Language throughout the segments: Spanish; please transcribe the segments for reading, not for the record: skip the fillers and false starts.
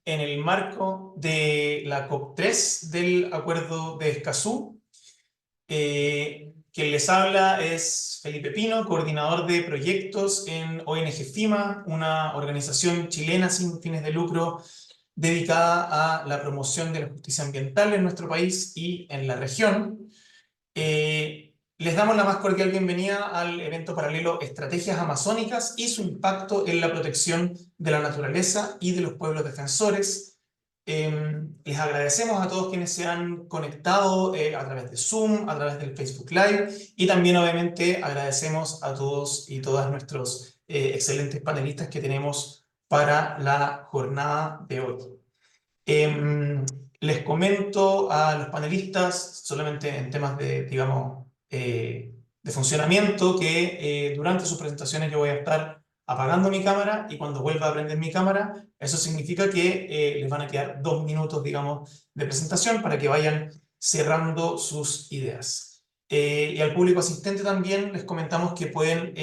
en el marco de la COP3 del Acuerdo de Escazú. Quien les habla es Felipe Pino, coordinador de proyectos en ONG FIMA, una organización chilena sin fines de lucro dedicada a la promoción de la justicia ambiental en nuestro país y en la región. Les damos la más cordial bienvenida al evento paralelo Estrategias Amazónicas y su impacto en la protección de la naturaleza y de los pueblos defensores. Les agradecemos a todos quienes se han conectado a través de Zoom, a través del Facebook Live, y también obviamente agradecemos a todos y todas nuestros excelentes panelistas que tenemos para la jornada de hoy. Les comento a los panelistas, solamente en temas de, digamos, de funcionamiento, que durante sus presentaciones yo voy a estar apagando mi cámara, y cuando vuelva a prender mi cámara, eso significa que les van a quedar 2 minutos, digamos, de presentación para que vayan cerrando sus ideas. Y al público asistente también les comentamos que pueden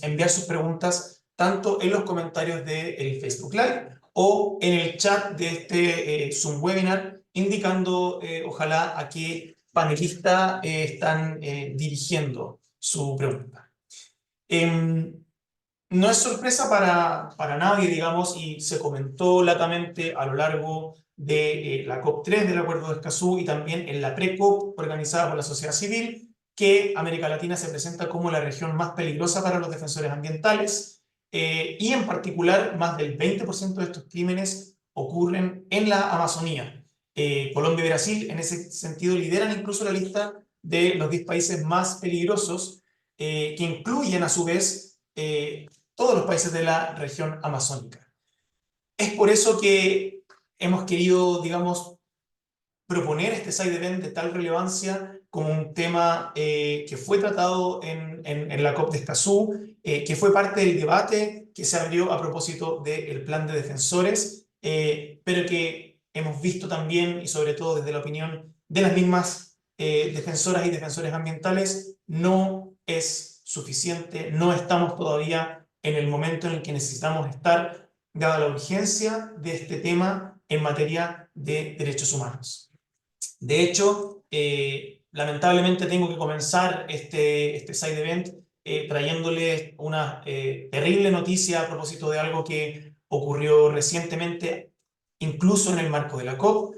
enviar sus preguntas tanto en los comentarios del Facebook Live o en el chat de este Zoom webinar, indicando ojalá a qué panelista están dirigiendo su pregunta. No es sorpresa para nadie, digamos, y se comentó latamente a lo largo de la COP3 del Acuerdo de Escazú y también en la pre-COP organizada por la sociedad civil, que América Latina se presenta como la región más peligrosa para los defensores ambientales, y en particular más del 20% de estos crímenes ocurren en la Amazonía. Colombia y Brasil en ese sentido lideran incluso la lista de los 10 países más peligrosos, que incluyen a su vez todos los países de la región amazónica. Es por eso que hemos querido, digamos, proponer este side event de tal relevancia como un tema que fue tratado en la COP de Escazú, que fue parte del debate que se abrió a propósito del plan de defensores, pero que hemos visto también, y sobre todo desde la opinión de las mismas defensoras y defensores ambientales, no es suficiente, no estamos todavía en el momento en el que necesitamos estar, dada la urgencia de este tema en materia de derechos humanos. De hecho, lamentablemente tengo que comenzar este side event trayéndoles una terrible noticia a propósito de algo que ocurrió recientemente, incluso en el marco de la COP.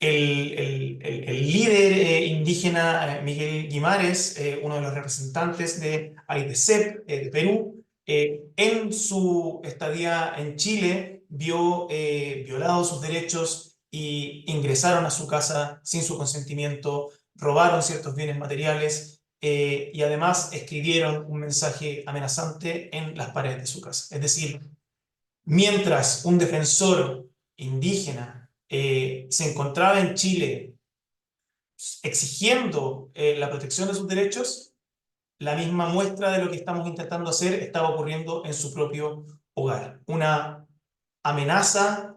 El líder indígena Miguel Guimares, uno de los representantes de AIDESEP de Perú, en su estadía en Chile vio violados sus derechos y ingresaron a su casa sin su consentimiento, robaron ciertos bienes materiales y además escribieron un mensaje amenazante en las paredes de su casa. Es decir, mientras un defensor indígena se encontraba en Chile exigiendo la protección de sus derechos, la misma muestra de lo que estamos intentando hacer estaba ocurriendo en su propio hogar. Una amenaza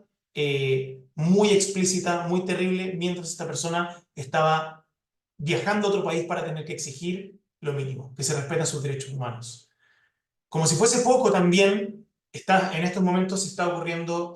muy explícita, muy terrible, mientras esta persona estaba viajando a otro país para tener que exigir lo mínimo, que se respeten sus derechos humanos. Como si fuese poco, también en estos momentos se está ocurriendo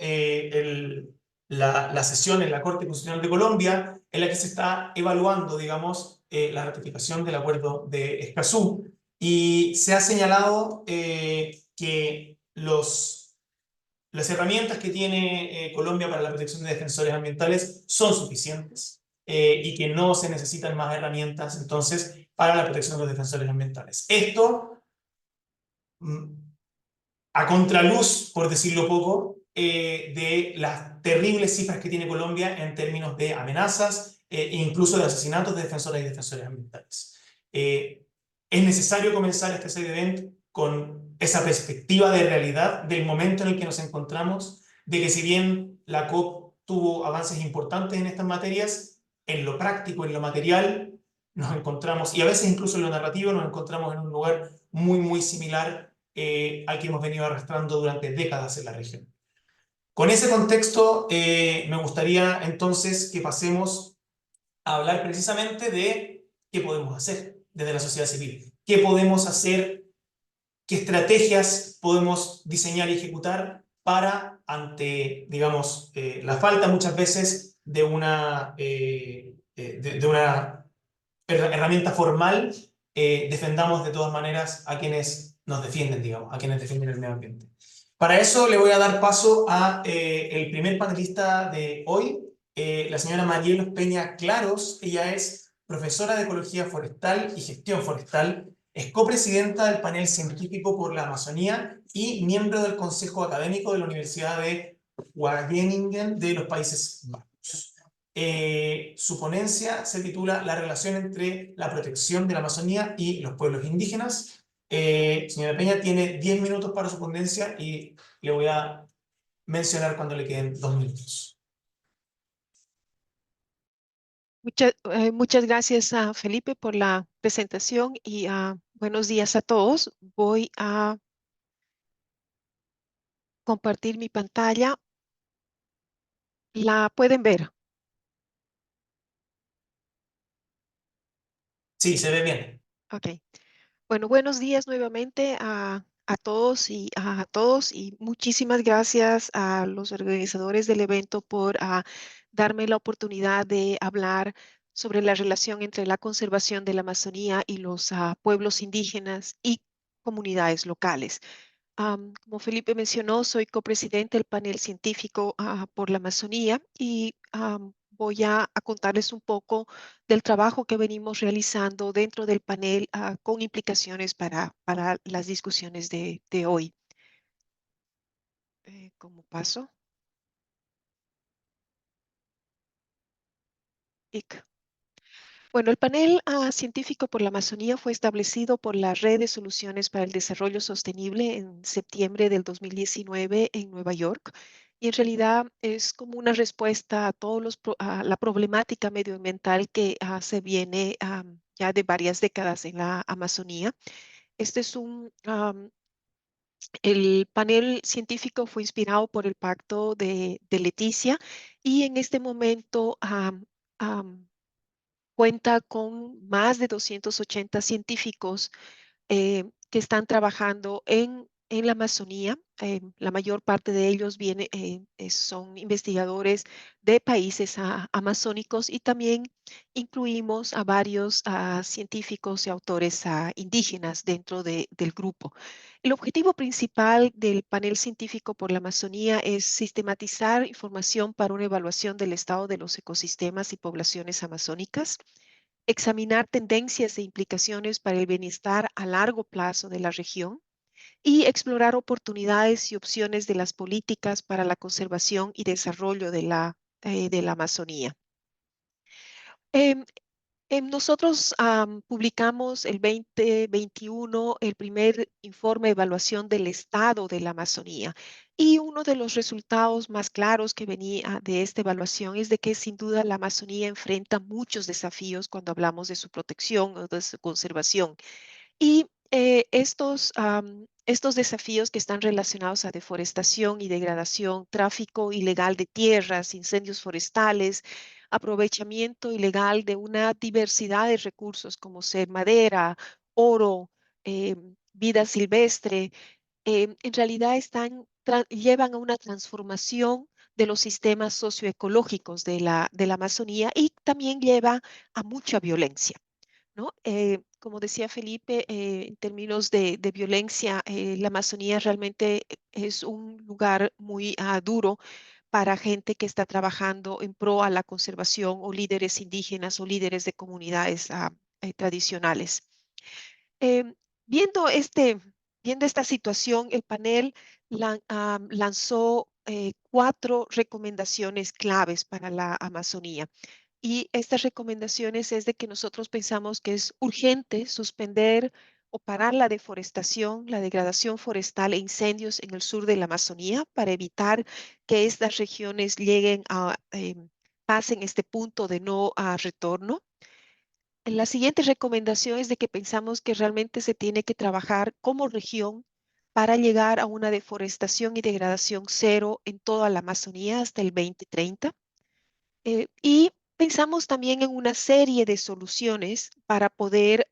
la sesión en la Corte Constitucional de Colombia, en la que se está evaluando, digamos, la ratificación del Acuerdo de Escazú, y se ha señalado que las herramientas que tiene Colombia para la protección de defensores ambientales son suficientes, y que no se necesitan más herramientas entonces para la protección de los defensores ambientales. Esto a contraluz, por decirlo poco, de las terribles cifras que tiene Colombia en términos de amenazas e incluso de asesinatos de defensoras y defensores ambientales. Es necesario comenzar este side event con esa perspectiva de realidad del momento en el que nos encontramos, de que si bien la COP tuvo avances importantes en estas materias, en lo práctico, en lo material, nos encontramos, y a veces incluso en lo narrativo, nos encontramos en un lugar muy, muy similar al que hemos venido arrastrando durante décadas en la región. Con ese contexto, me gustaría entonces que pasemos a hablar precisamente de qué podemos hacer desde la sociedad civil, qué podemos hacer, qué estrategias podemos diseñar y ejecutar digamos, la falta muchas veces de una herramienta formal, defendamos de todas maneras a quienes nos defienden, digamos, a quienes defienden el medio ambiente. Para eso le voy a dar paso a el primer panelista de hoy, la señora Marielos Peña Claros. Ella es profesora de Ecología Forestal y Gestión Forestal, es copresidenta del panel científico por la Amazonía y miembro del Consejo Académico de la Universidad de Wageningen de los Países Bajos. Su ponencia se titula La relación entre la protección de la Amazonía y los pueblos indígenas. Señora Peña, tiene 10 minutos para su ponencia y le voy a mencionar cuando le queden 2 minutos. Muchas gracias a Felipe por la presentación y buenos días a todos. Voy a compartir mi pantalla. ¿La pueden ver? Sí, se ve bien. Ok. Bueno, buenos días nuevamente a todos y muchísimas gracias a los organizadores del evento por darme la oportunidad de hablar sobre la relación entre la conservación de la Amazonía y los pueblos indígenas y comunidades locales. Como Felipe mencionó, soy copresidente del panel científico por la Amazonía y voy a contarles un poco del trabajo que venimos realizando dentro del panel con implicaciones para las discusiones de hoy. ¿Cómo paso? Ic. Bueno, el panel científico por la Amazonía fue establecido por la Red de Soluciones para el Desarrollo Sostenible en septiembre del 2019 en Nueva York. Y en realidad es como una respuesta a a la problemática medioambiental que se viene ya de varias décadas en la Amazonía. Este es el panel científico fue inspirado por el Pacto de Leticia y en este momento cuenta con más de 280 científicos que están trabajando en la Amazonía. La mayor parte de ellos son investigadores de países amazónicos y también incluimos a varios científicos y autores indígenas dentro del grupo. El objetivo principal del panel científico por la Amazonía es sistematizar información para una evaluación del estado de los ecosistemas y poblaciones amazónicas, examinar tendencias e implicaciones para el bienestar a largo plazo de la región y explorar oportunidades y opciones de las políticas para la conservación y desarrollo de la Amazonía. Em, Nosotros publicamos el 2021 el primer informe de evaluación del estado de la Amazonía y uno de los resultados más claros que venía de esta evaluación es de que sin duda la Amazonía enfrenta muchos desafíos cuando hablamos de su protección o de su conservación. Y estos desafíos que están relacionados a deforestación y degradación, tráfico ilegal de tierras, incendios forestales, aprovechamiento ilegal de una diversidad de recursos como ser madera, oro, vida silvestre, en realidad llevan a una transformación de los sistemas socioecológicos de la Amazonía y también lleva a mucha violencia, ¿no? Como decía Felipe, en términos de violencia, la Amazonía realmente es un lugar muy duro para gente que está trabajando en pro a la conservación o líderes indígenas o líderes de comunidades tradicionales. Em, viendo, viendo esta situación, el panel lanzó 4 recomendaciones claves para la Amazonía. Y estas recomendaciones es de que nosotros pensamos que es urgente suspender o parar la deforestación, la degradación forestal e incendios en el sur de la Amazonía para evitar que estas regiones pasen este punto de no retorno. La siguiente recomendación es de que pensamos que realmente se tiene que trabajar como región para llegar a una deforestación y degradación cero en toda la Amazonía hasta el 2030. Y pensamos también en una serie de soluciones para poder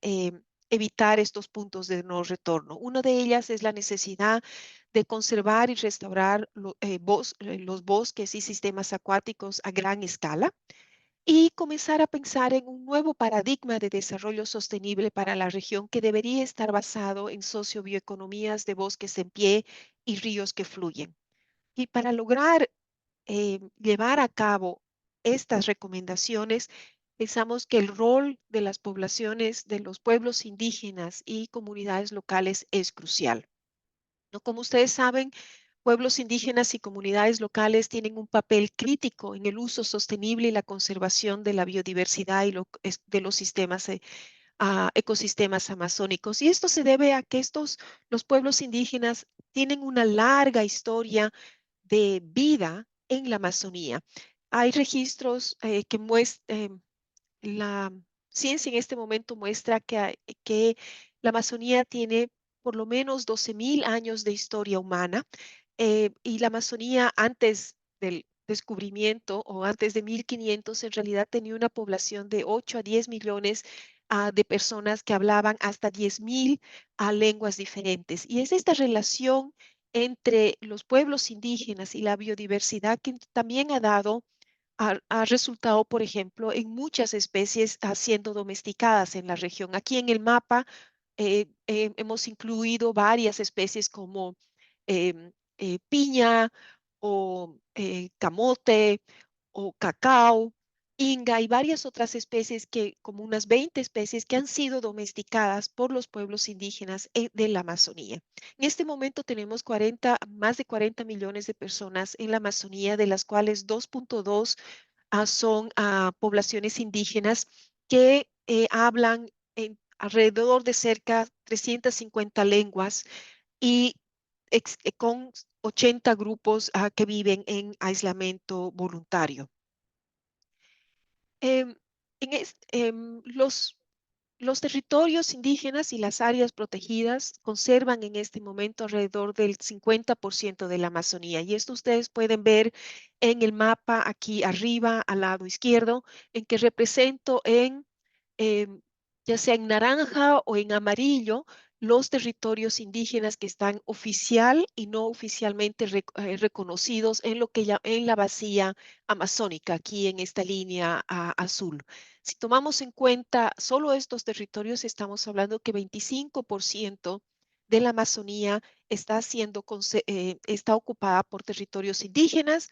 evitar estos puntos de no retorno. Una de ellas es la necesidad de conservar y restaurar los bosques y sistemas acuáticos a gran escala y comenzar a pensar en un nuevo paradigma de desarrollo sostenible para la región que debería estar basado en sociobioeconomías de bosques en pie y ríos que fluyen. Y para lograr llevar a cabo estas recomendaciones, pensamos que el rol de las poblaciones, de los pueblos indígenas y comunidades locales es crucial. ¿No? Como ustedes saben, pueblos indígenas y comunidades locales tienen un papel crítico en el uso sostenible y la conservación de la biodiversidad y de los sistemas, ecosistemas amazónicos. Y esto se debe a que los pueblos indígenas tienen una larga historia de vida en la Amazonía. Hay registros que muestran, la ciencia en este momento muestra que la Amazonía tiene por lo menos 12.000 años de historia humana y la Amazonía antes del descubrimiento o antes de 1500 en realidad tenía una población de 8 a 10 millones de personas que hablaban hasta 10.000 lenguas diferentes. Y es esta relación entre los pueblos indígenas y la biodiversidad que también ha dado ha resultado, por ejemplo, en muchas especies siendo domesticadas en la región. Aquí en el mapa hemos incluido varias especies como piña o camote o cacao, inga y varias otras especies como unas 20 especies que han sido domesticadas por los pueblos indígenas de la Amazonía. En este momento tenemos más de 40 millones de personas en la Amazonía, de las cuales 2.2 son poblaciones indígenas que hablan alrededor de cerca 350 lenguas y con 80 grupos que viven en aislamiento voluntario. Em, los territorios indígenas y las áreas protegidas conservan en este momento alrededor del 50% de la Amazonía. Y esto ustedes pueden ver en el mapa aquí arriba, al lado izquierdo, en que represento em, ya sea en naranja o en amarillo, los territorios indígenas que están oficial y no oficialmente reconocidos en en la vacía amazónica, aquí en esta línea azul. Si tomamos en cuenta solo estos territorios, estamos hablando que 25% de la Amazonía está ocupada por territorios indígenas,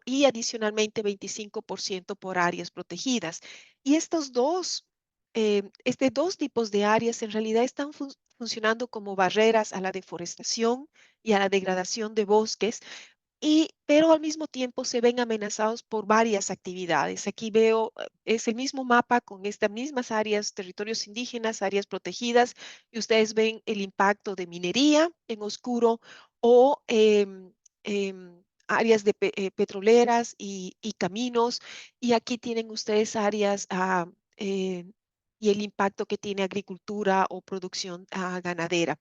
y adicionalmente 25% por áreas protegidas. Y este dos tipos de áreas en realidad están funcionando como barreras a la deforestación y a la degradación de bosques, pero al mismo tiempo se ven amenazados por varias actividades. Aquí veo, es el mismo mapa con estas mismas áreas, territorios indígenas, áreas protegidas, y ustedes ven el impacto de minería en oscuro o áreas petroleras y caminos. Y aquí tienen ustedes áreas y el impacto que tiene agricultura o producción ganadera.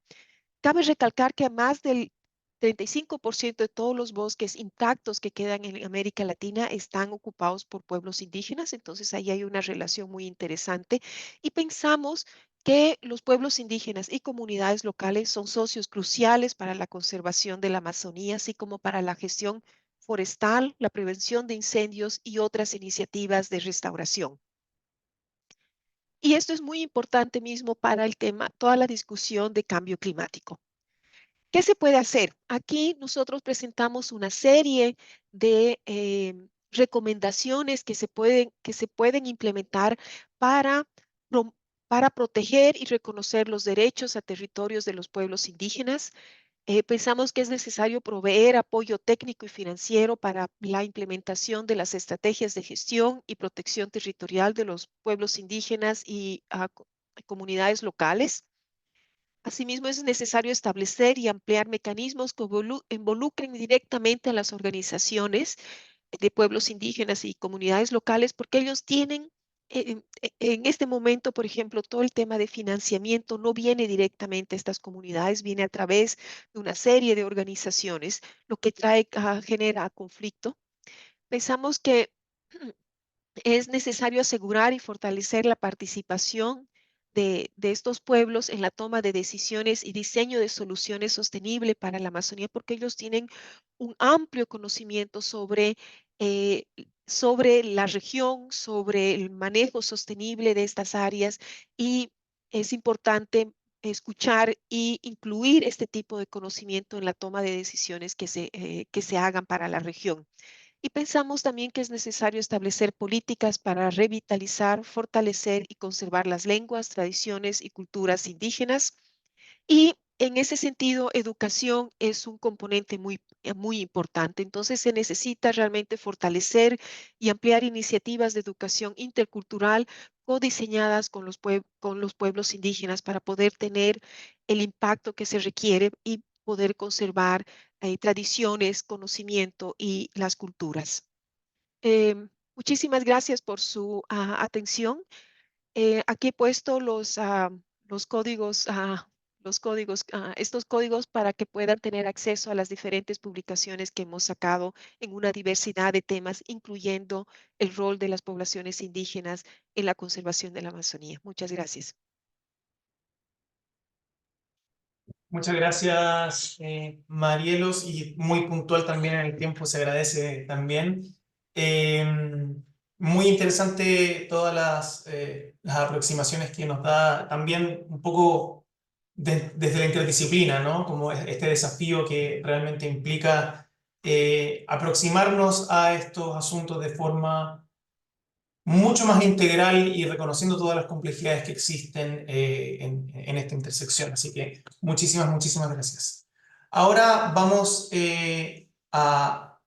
Cabe recalcar que más del 35% de todos los bosques intactos que quedan en América Latina están ocupados por pueblos indígenas, entonces ahí hay una relación muy interesante y pensamos que los pueblos indígenas y comunidades locales son socios cruciales para la conservación de la Amazonía, así como para la gestión forestal, la prevención de incendios y otras iniciativas de restauración. Y esto es muy importante mismo para el tema, toda la discusión de cambio climático. ¿Qué se puede hacer? Aquí nosotros presentamos una serie de recomendaciones que se pueden implementar para, pro- para proteger y reconocer los derechos a territorios de los pueblos indígenas. Pensamos que es necesario proveer apoyo técnico y financiero para la implementación de las estrategias de gestión y protección territorial de los pueblos indígenas y comunidades locales. Asimismo, es necesario establecer y ampliar mecanismos que involucren directamente a las organizaciones de pueblos indígenas y comunidades locales, porque ellos tienen, en este momento, por ejemplo, todo el tema de financiamiento no viene directamente a estas comunidades, viene a través de una serie de organizaciones, lo que genera conflicto. Pensamos que es necesario asegurar y fortalecer la participación de estos pueblos en la toma de decisiones y diseño de soluciones sostenibles para la Amazonía, porque ellos tienen un amplio conocimiento eh, sobre la región, sobre el manejo sostenible de estas áreas, y es importante escuchar y incluir este tipo de conocimiento en la toma de decisiones que se hagan para la región. Y pensamos también que es necesario establecer políticas para revitalizar, fortalecer y conservar las lenguas, tradiciones y culturas indígenas. Y en ese sentido, educación es un componente muy importante. Entonces, se necesita realmente fortalecer y ampliar iniciativas de educación intercultural codiseñadas con los pueblos indígenas para poder tener el impacto que se requiere y poder conservar tradiciones, conocimiento y las culturas. Muchísimas gracias por su atención. Aquí he puesto los códigos, estos códigos para que puedan tener acceso a las diferentes publicaciones que hemos sacado en una diversidad de temas, incluyendo el rol de las poblaciones indígenas en la conservación de la Amazonía. Muchas gracias. Muchas gracias, Marielos, y muy puntual también en el tiempo, se agradece también. Eh, Muy interesante todas las aproximaciones que nos da, también un poco desde la interdisciplina, ¿no? Como este desafío que realmente implica aproximarnos a estos asuntos de forma mucho más integral y reconociendo todas las complejidades que existen en esta intersección. Así que muchísimas, muchísimas gracias. Ahora vamos a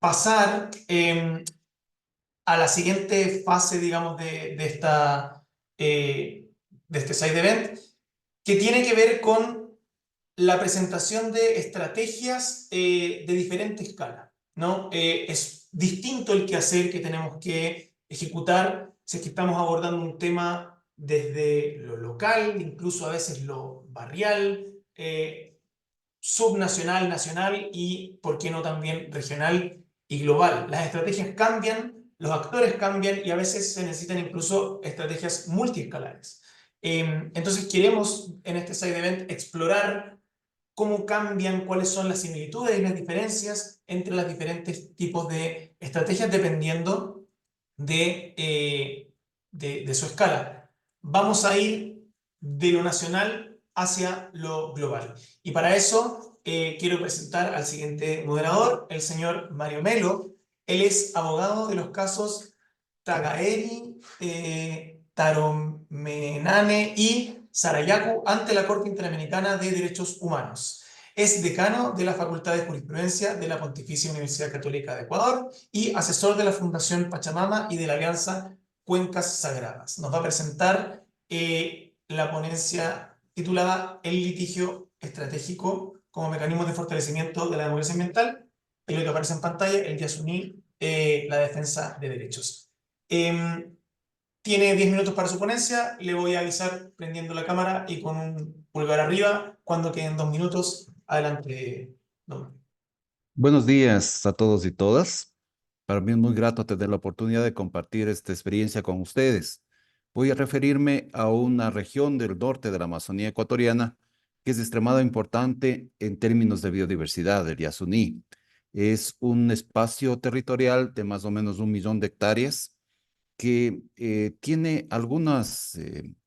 pasar a la siguiente fase, digamos, de este side event, que tiene que ver con la presentación de estrategias de diferente escala, ¿no? Es distinto el quehacer que tenemos que ejecutar si es que estamos abordando un tema desde lo local, incluso a veces lo barrial, subnacional, nacional y, ¿por qué no también regional y global? Las estrategias cambian, los actores cambian y a veces se necesitan incluso estrategias multiescalares. Entonces queremos en este side event explorar cómo cambian, cuáles son las similitudes y las diferencias entre los diferentes tipos de estrategias dependiendo de su escala. Vamos a ir de lo nacional hacia lo global. Y para eso quiero presentar al siguiente moderador, el señor Mario Melo. Él es abogado de los casos Tagaeri, Taromenane y Sarayaku ante la Corte Interamericana de Derechos Humanos. Es decano de la Facultad de Jurisprudencia de la Pontificia Universidad Católica de Ecuador y asesor de la Fundación Pachamama y de la Alianza Cuencas Sagradas. Nos va a presentar la ponencia titulada El litigio estratégico como mecanismo de fortalecimiento de la democracia ambiental, y lo que aparece en pantalla, el Yasuní, la defensa de derechos. Tiene 10 minutos para su ponencia, le voy a avisar prendiendo la cámara y con un pulgar arriba cuando queden 2 minutos. Adelante, don. Buenos días a todos y todas. Para mí es muy grato tener la oportunidad de compartir esta experiencia con ustedes. Voy a referirme a una región del norte de la Amazonía ecuatoriana que es de extremada importante en términos de biodiversidad, el Yasuní. Es un espacio territorial de más o menos 1 millón de hectáreas que tiene algunas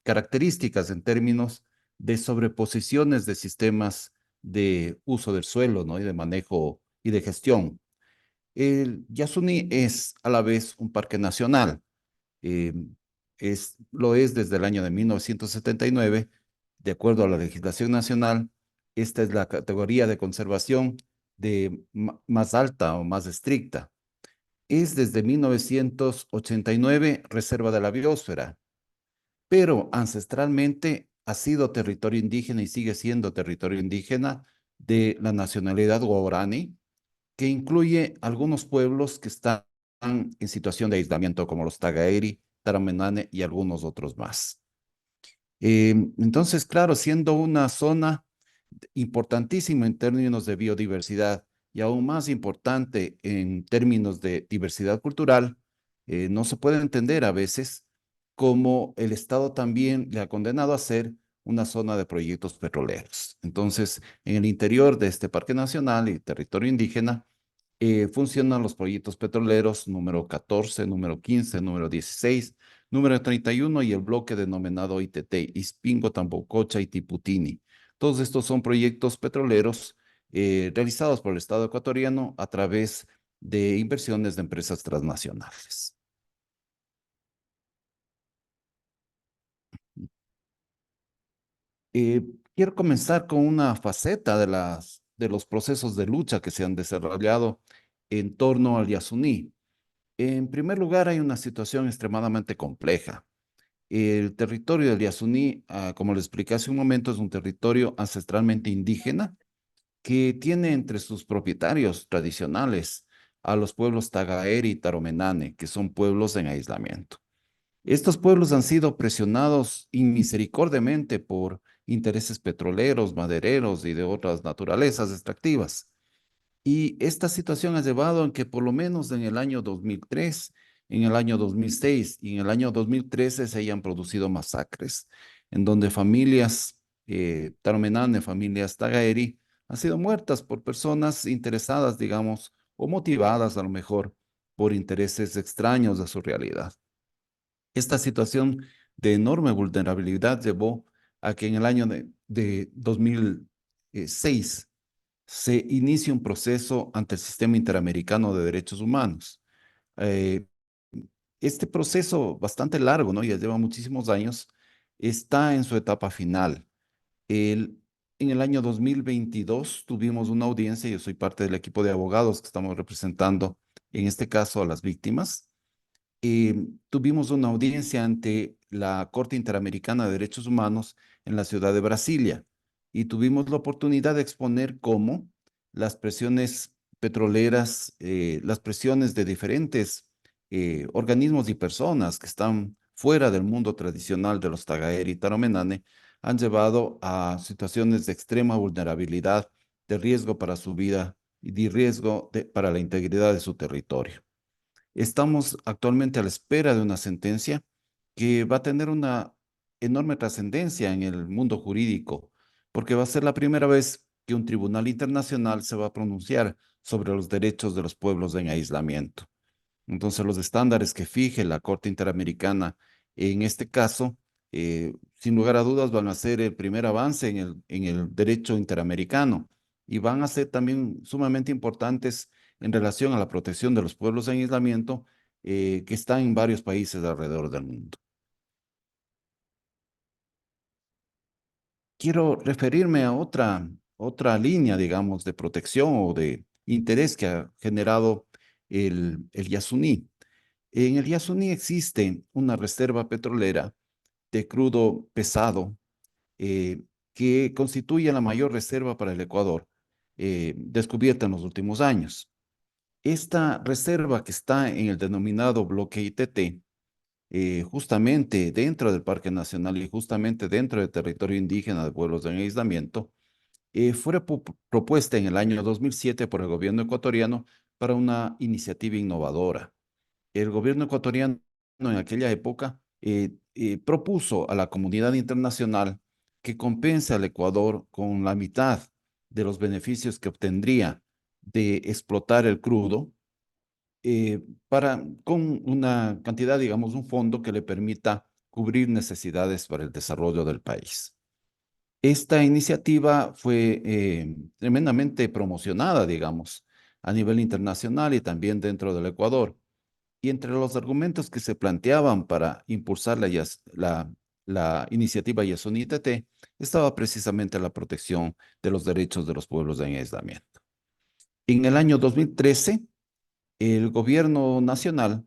características en términos de sobreposiciones de sistemas de uso del suelo, ¿no? Y de manejo y de gestión. El Yasuní es a la vez un parque nacional. eh, lo es desde el año de 1979. De acuerdo a la legislación nacional, esta es la categoría de conservación de más alta o más estricta. Es desde 1989 reserva de la biosfera, pero ancestralmente ha sido territorio indígena y sigue siendo territorio indígena de la nacionalidad guaraní, que incluye algunos pueblos que están en situación de aislamiento, como los Tagaeri, Taramenane y algunos otros más. Entonces, claro, siendo una zona importantísima en términos de biodiversidad y aún más importante en términos de diversidad cultural, no se puede entender a veces como el Estado también le ha condenado a ser una zona de proyectos petroleros. Entonces, en el interior de este Parque Nacional y territorio indígena, funcionan los proyectos petroleros número 14, número 15, número 16, número 31 y el bloque denominado ITT, Ispingo, Tambococha y Tiputini. Todos estos son proyectos petroleros realizados por el Estado ecuatoriano a través de inversiones de empresas transnacionales. Quiero comenzar con una faceta de los procesos de lucha que se han desarrollado en torno al Yasuní. En primer lugar, hay una situación extremadamente compleja. El territorio del Yasuní, como les expliqué hace un momento, es un territorio ancestralmente indígena que tiene entre sus propietarios tradicionales a los pueblos Tagaeri y Taromenane, que son pueblos en aislamiento. Estos pueblos han sido presionados inmisericordiamente por intereses petroleros, madereros y de otras naturalezas extractivas. Y esta situación ha llevado a que por lo menos en el año 2003, en el año 2006 y en el año 2013 se hayan producido masacres, en donde familias Taromenane, familias Tagaeri, han sido muertas por personas interesadas, digamos, o motivadas a lo mejor por intereses extraños a su realidad. Esta situación de enorme vulnerabilidad llevó a que en el año de 2006 se inicie un proceso ante el Sistema Interamericano de Derechos Humanos. Eh, este proceso bastante largo, ¿no? Ya lleva muchísimos años, está en su etapa final. En el año 2022 tuvimos una audiencia, yo soy parte del equipo de abogados que estamos representando, en este caso, a las víctimas. Tuvimos una audiencia ante la Corte Interamericana de Derechos Humanos en la ciudad de Brasilia y tuvimos la oportunidad de exponer cómo las presiones petroleras, las presiones de diferentes organismos y personas que están fuera del mundo tradicional de los Tagaeri y Taromenane han llevado a situaciones de extrema vulnerabilidad, de riesgo para su vida y de riesgo para la integridad de su territorio. Estamos actualmente a la espera de una sentencia que va a tener una enorme trascendencia en el mundo jurídico, porque va a ser la primera vez que un tribunal internacional se va a pronunciar sobre los derechos de los pueblos en aislamiento. Entonces, los estándares que fije la Corte Interamericana en este caso, sin lugar a dudas, van a ser el primer avance en el derecho interamericano y van a ser también sumamente importantes en relación a la protección de los pueblos en aislamiento que están en varios países alrededor del mundo. Quiero referirme a otra línea, digamos, de protección o de interés que ha generado el Yasuní. En el Yasuní existe una reserva petrolera de crudo pesado que constituye la mayor reserva para el Ecuador, descubierta en los últimos años. Esta reserva que está en el denominado bloque ITT, justamente dentro del Parque Nacional y justamente dentro del territorio indígena de pueblos en aislamiento, fue propuesta en el año 2007 por el gobierno ecuatoriano para una iniciativa innovadora. El gobierno ecuatoriano en aquella época propuso a la comunidad internacional que compense al Ecuador con la mitad de los beneficios que obtendría de explotar el crudo con una cantidad, digamos, un fondo que le permita cubrir necesidades para el desarrollo del país. Esta iniciativa fue tremendamente promocionada, digamos, a nivel internacional y también dentro del Ecuador. Y entre los argumentos que se planteaban para impulsar la iniciativa Yasuní-TT estaba precisamente la protección de los derechos de los pueblos en aislamiento. En el año 2013, el gobierno nacional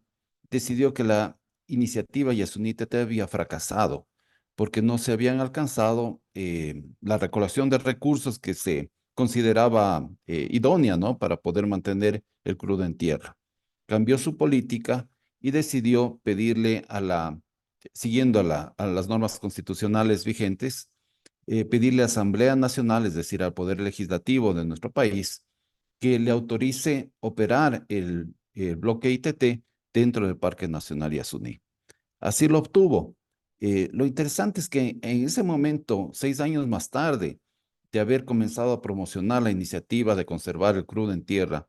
decidió que la iniciativa Yasuní-TT había fracasado porque no se habían alcanzado la recolección de recursos que se consideraba idónea, ¿no? Para poder mantener el crudo en tierra. Cambió su política y decidió pedirle siguiendo a las normas constitucionales vigentes, pedirle a Asamblea Nacional, es decir, al Poder Legislativo de nuestro país, que le autorice operar el bloque ITT dentro del Parque Nacional Yasuní. Así lo obtuvo. Lo interesante es que en ese momento, 6 años más tarde, de haber comenzado a promocionar la iniciativa de conservar el crudo en tierra,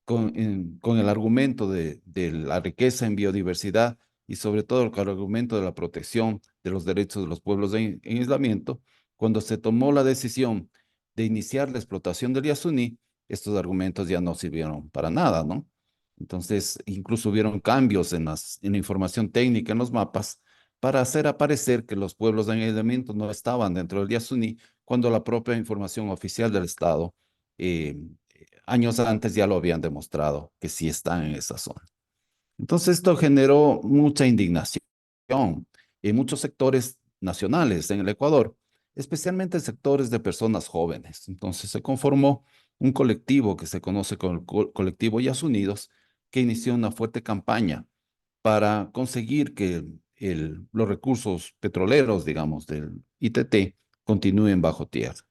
con el argumento de la riqueza en biodiversidad y sobre todo con el argumento de la protección de los derechos de los pueblos en aislamiento, cuando se tomó la decisión de iniciar la explotación del Yasuní, estos argumentos ya no sirvieron para nada, ¿no? Entonces, incluso hubieron cambios en la información técnica, en los mapas, para hacer aparecer que los pueblos en aislamiento no estaban dentro del Yasuní, cuando la propia información oficial del Estado, años antes ya lo habían demostrado que sí están en esa zona. Entonces, esto generó mucha indignación en muchos sectores nacionales en el Ecuador, especialmente en sectores de personas jóvenes. Entonces, se conformó un colectivo que se conoce como el colectivo Yas Unidos, que inició una fuerte campaña para conseguir que los recursos petroleros, digamos, del ITT continúen bajo tierra.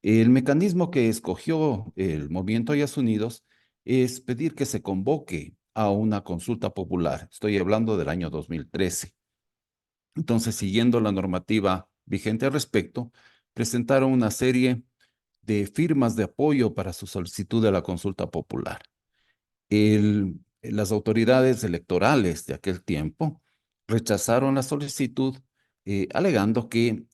El mecanismo que escogió el Movimiento Yas Unidos es pedir que se convoque a una consulta popular. Estoy hablando del año 2013. Entonces, siguiendo la normativa vigente al respecto, presentaron una serie de firmas de apoyo para su solicitud de la consulta popular. Las autoridades electorales de aquel tiempo rechazaron la solicitud, alegando que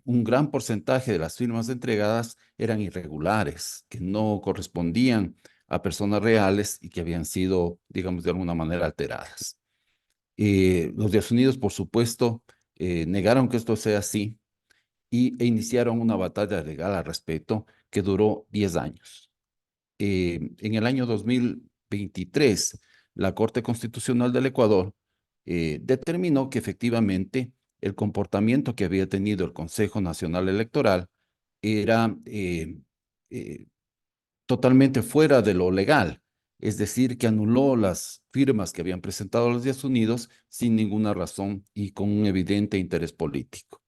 un gran porcentaje de las firmas entregadas eran irregulares, que no correspondían a personas reales y que habían sido, digamos, de alguna manera alteradas. Los Estados Unidos, por supuesto, negaron que esto sea así e iniciaron una batalla legal al respecto que duró 10 años. En el año 2023, la Corte Constitucional del Ecuador determinó que efectivamente el comportamiento que había tenido el Consejo Nacional Electoral era totalmente fuera de lo legal, es decir, que anuló las firmas que habían presentado los Estados Unidos sin ninguna razón y con un evidente interés político.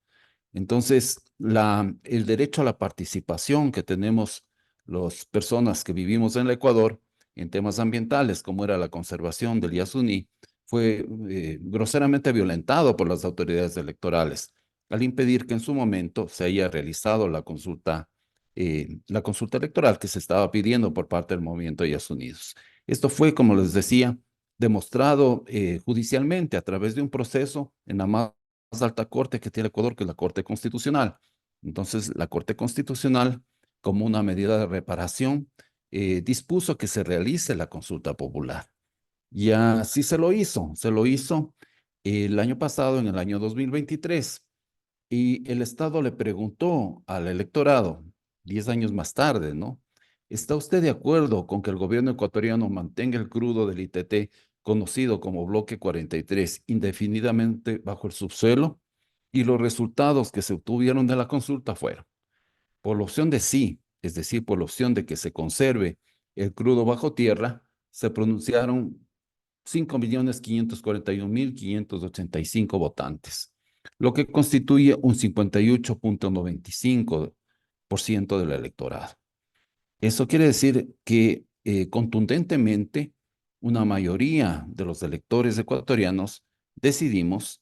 Entonces, el derecho a la participación que tenemos las personas que vivimos en el Ecuador en temas ambientales, como era la conservación del Yasuní, fue groseramente violentado por las autoridades electorales, al impedir que en su momento se haya realizado la consulta electoral que se estaba pidiendo por parte del movimiento Yas Unidos. Esto fue, como les decía, demostrado judicialmente a través de un proceso en la más alta corte que tiene Ecuador, que es la Corte Constitucional. Entonces, la Corte Constitucional, como una medida de reparación, dispuso que se realice la consulta popular. Y así se lo hizo el año pasado, en el año 2023. Y el Estado le preguntó al electorado, 10 años más tarde, ¿no? ¿Está usted de acuerdo con que el gobierno ecuatoriano mantenga el crudo del ITT, conocido como Bloque 43, indefinidamente bajo el subsuelo? Y los resultados que se obtuvieron de la consulta fueron, por la opción de sí, es decir, por la opción de que se conserve el crudo bajo tierra, se pronunciaron 5.541.585 votantes, lo que constituye un 58.95% del electorado. Eso quiere decir que contundentemente una mayoría de los electores ecuatorianos decidimos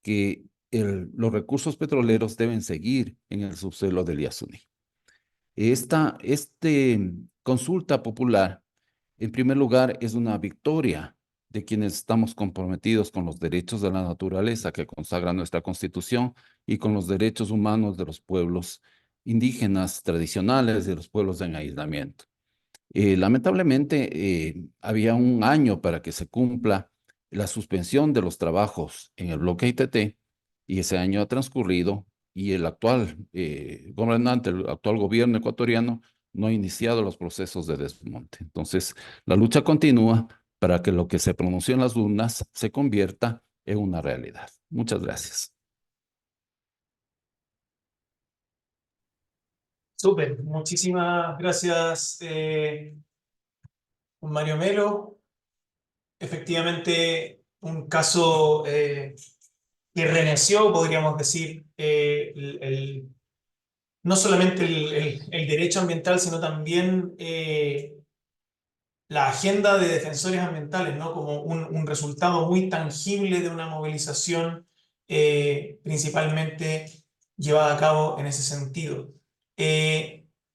que los recursos petroleros deben seguir en el subsuelo del Yasuní. Esta consulta popular, en primer lugar, es una victoria de quienes estamos comprometidos con los derechos de la naturaleza que consagra nuestra Constitución y con los derechos humanos de los pueblos indígenas tradicionales, de los pueblos en aislamiento. Lamentablemente, había un año para que se cumpla la suspensión de los trabajos en el bloque ITT y ese año ha transcurrido y el actual gobernante, el actual gobierno ecuatoriano no ha iniciado los procesos de desmonte. Entonces, la lucha continúa para que lo que se pronunció en las urnas se convierta en una realidad. Muchas gracias. Súper, muchísimas gracias, Mario Melo. Efectivamente, un caso que renació, podríamos decir, no solamente el derecho ambiental, sino también la agenda de defensores ambientales, ¿no? Como un resultado muy tangible de una movilización principalmente llevada a cabo en ese sentido.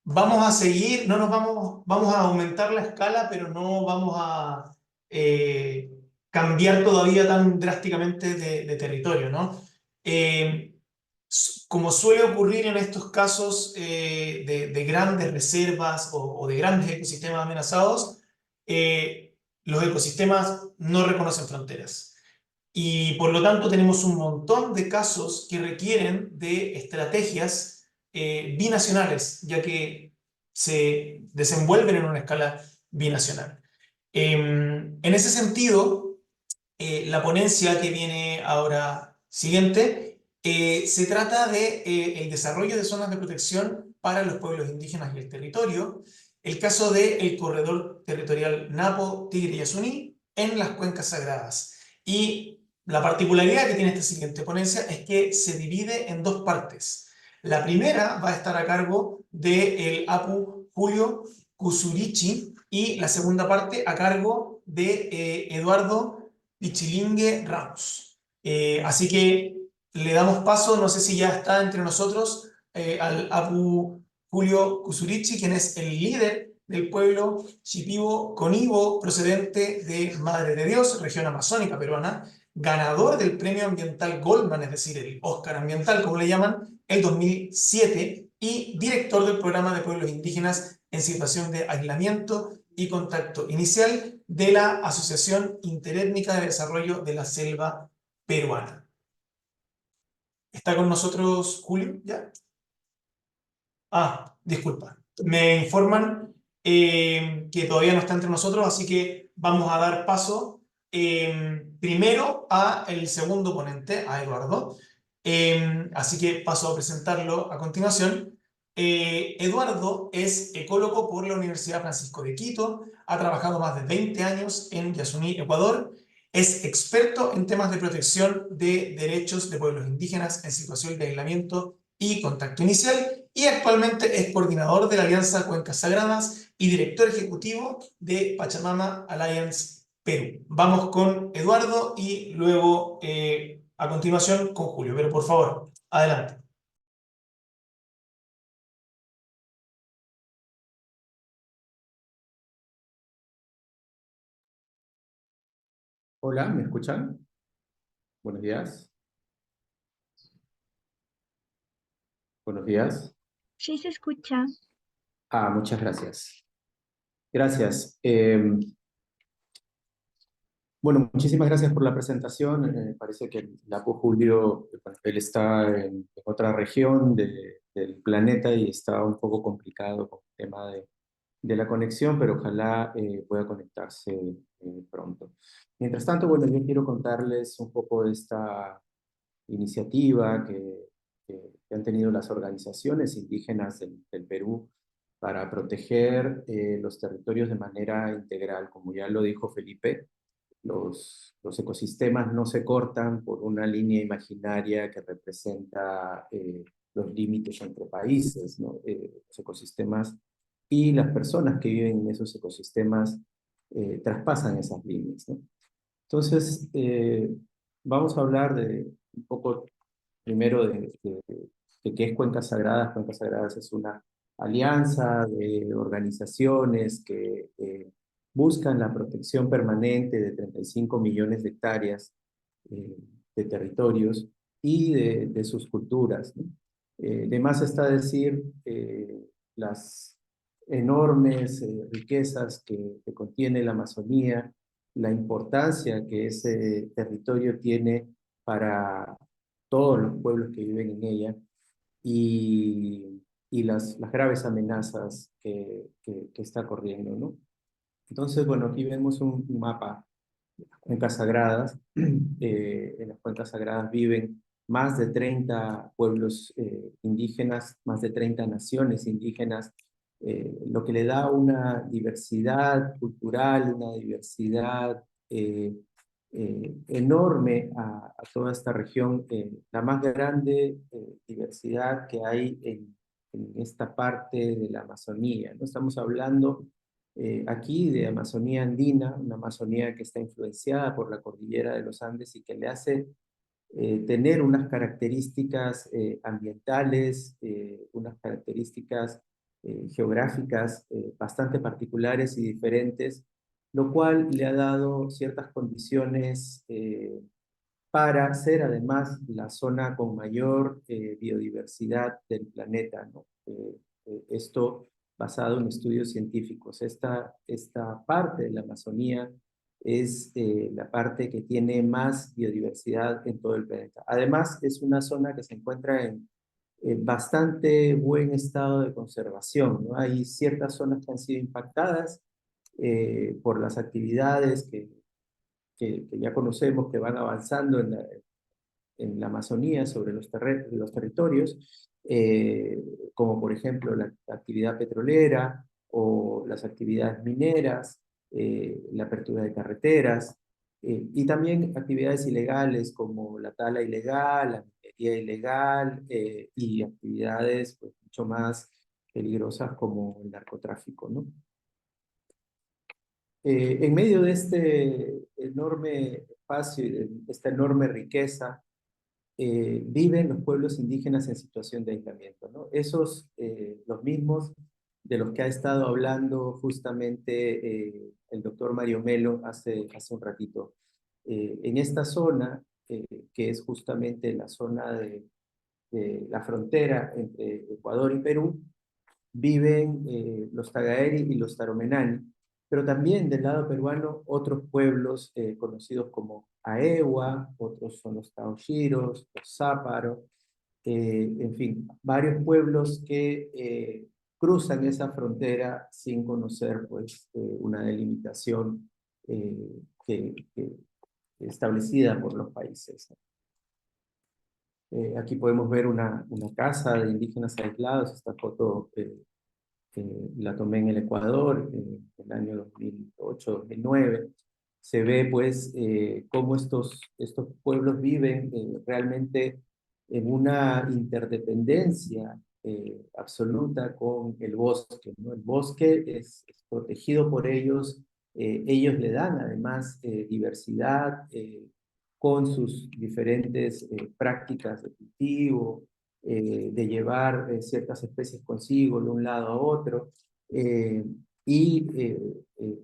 Vamos a seguir, no nos vamos a aumentar la escala, pero no vamos a cambiar todavía tan drásticamente de territorio, ¿no? Como suele ocurrir en estos casos de grandes reservas o de grandes ecosistemas amenazados, los ecosistemas no reconocen fronteras. Y por lo tanto tenemos un montón de casos que requieren de estrategias binacionales, ya que se desenvuelven en una escala binacional. En ese sentido, la ponencia que viene ahora siguiente se trata de el desarrollo de zonas de protección para los pueblos indígenas y el territorio, el caso del corredor territorial Napo, Tigre y Yasuní en las cuencas sagradas. Y la particularidad que tiene esta siguiente ponencia es que se divide en dos partes. La primera va a estar a cargo del Apu Julio Kusurichi y la segunda parte a cargo de Eduardo Pichilingue Ramos. Así que le damos paso, no sé si ya está entre nosotros, al Apu Julio Kusurichi, quien es el líder del pueblo Shipibo Conibo, procedente de Madre de Dios, región amazónica peruana, ganador del premio ambiental Goldman, es decir, el Oscar ambiental, como le llaman, el 2007, y director del programa de pueblos indígenas en situación de aislamiento y contacto inicial de la Asociación Interétnica de Desarrollo de la Selva Peruana. ¿Está con nosotros Julio ya? Ah, disculpa. Me informan que todavía no está entre nosotros, así que vamos a dar paso primero a el segundo ponente, a Eduardo. Así que paso a presentarlo a continuación. Eduardo es ecólogo por la Universidad Francisco de Quito, ha trabajado más de 20 años en Yasuní, Ecuador, es experto en temas de protección de derechos de pueblos indígenas en situación de aislamiento y contacto inicial, y actualmente es coordinador de la Alianza Cuencas Sagradas y director ejecutivo de Pachamama Alliance Perú. Vamos con Eduardo y luego a continuación con Julio, pero por favor, adelante. Hola, ¿me escuchan? Buenos días. Buenos días. Sí, se escucha. Muchas gracias. Gracias. Bueno, muchísimas gracias por la presentación. Parece que el Apu Julio, él está en otra región del planeta y está un poco complicado con el tema de la conexión, pero ojalá pueda conectarse pronto. Mientras tanto, bueno, yo quiero contarles un poco de esta iniciativa que han tenido las organizaciones indígenas del Perú para proteger los territorios de manera integral. Como ya lo dijo Felipe, los ecosistemas no se cortan por una línea imaginaria que representa los límites entre países, ¿no? Los ecosistemas y las personas que viven en esos ecosistemas traspasan esas líneas, ¿no? Entonces, vamos a hablar de un poco primero de qué es Cuencas Sagradas. Cuencas Sagradas es una alianza de organizaciones que buscan la protección permanente de 35 millones de hectáreas de territorios y de sus culturas, ¿no? De más está decir las enormes riquezas que contiene la Amazonía, la importancia que ese territorio tiene para todos los pueblos que viven en ella y las graves amenazas que está corriendo, ¿no? Entonces, bueno, aquí vemos un mapa de las cuencas sagradas. En las cuencas sagradas viven más de 30 pueblos indígenas, más de 30 naciones indígenas, lo que le da una diversidad cultural, una diversidad enorme a toda esta región, la más grande diversidad que hay en esta parte de la Amazonía, ¿no? Estamos hablando aquí de Amazonía andina, una Amazonía que está influenciada por la cordillera de los Andes y que le hace tener unas características ambientales, unas características geográficas bastante particulares y diferentes, lo cual le ha dado ciertas condiciones para ser además la zona con mayor biodiversidad del planeta, ¿no? Esto basado en estudios científicos. Esta parte de la Amazonía es la parte que tiene más biodiversidad en todo el planeta. Además, es una zona que se encuentra en bastante buen estado de conservación, ¿no? Hay ciertas zonas que han sido impactadas por las actividades que ya conocemos, que van avanzando en la Amazonía sobre los territorios, como por ejemplo la actividad petrolera o las actividades mineras, la apertura de carreteras, y también actividades ilegales como la tala ilegal, la minería ilegal, y actividades pues, mucho más peligrosas como el narcotráfico, ¿no? En medio de este enorme espacio y de esta enorme riqueza, viven los pueblos indígenas en situación de aislamiento, ¿no? Esos, los mismos de los que ha estado hablando justamente el doctor Mario Melo hace un ratito. En esta zona, que es justamente la zona de la frontera entre Ecuador y Perú, viven los Tagaeri y los Taromenani, pero también del lado peruano otros pueblos conocidos como Aewa, otros son los Taoshiros, los Záparo, en fin, varios pueblos que cruzan esa frontera sin conocer pues, una delimitación establecida por los países. Aquí podemos ver una casa de indígenas aislados, esta foto la tomé en el Ecuador en el año 2008-2009. Se ve pues cómo estos pueblos viven realmente en una interdependencia absoluta con el bosque, ¿no? El bosque es protegido por ellos, ellos le dan además diversidad con sus diferentes prácticas de cultivo, de llevar ciertas especies consigo de un lado a otro, y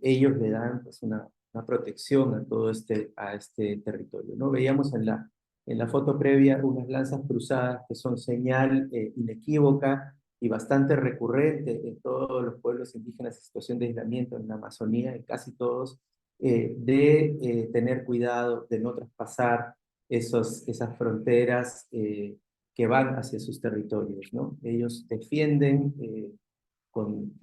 ellos le dan pues, una protección a todo este territorio, ¿no? Veíamos en la foto previa unas lanzas cruzadas que son señal inequívoca y bastante recurrente en todos los pueblos indígenas en situación de aislamiento en la Amazonía, en casi todos, de tener cuidado de no traspasar esas fronteras que van hacia sus territorios, ¿no? Ellos defienden con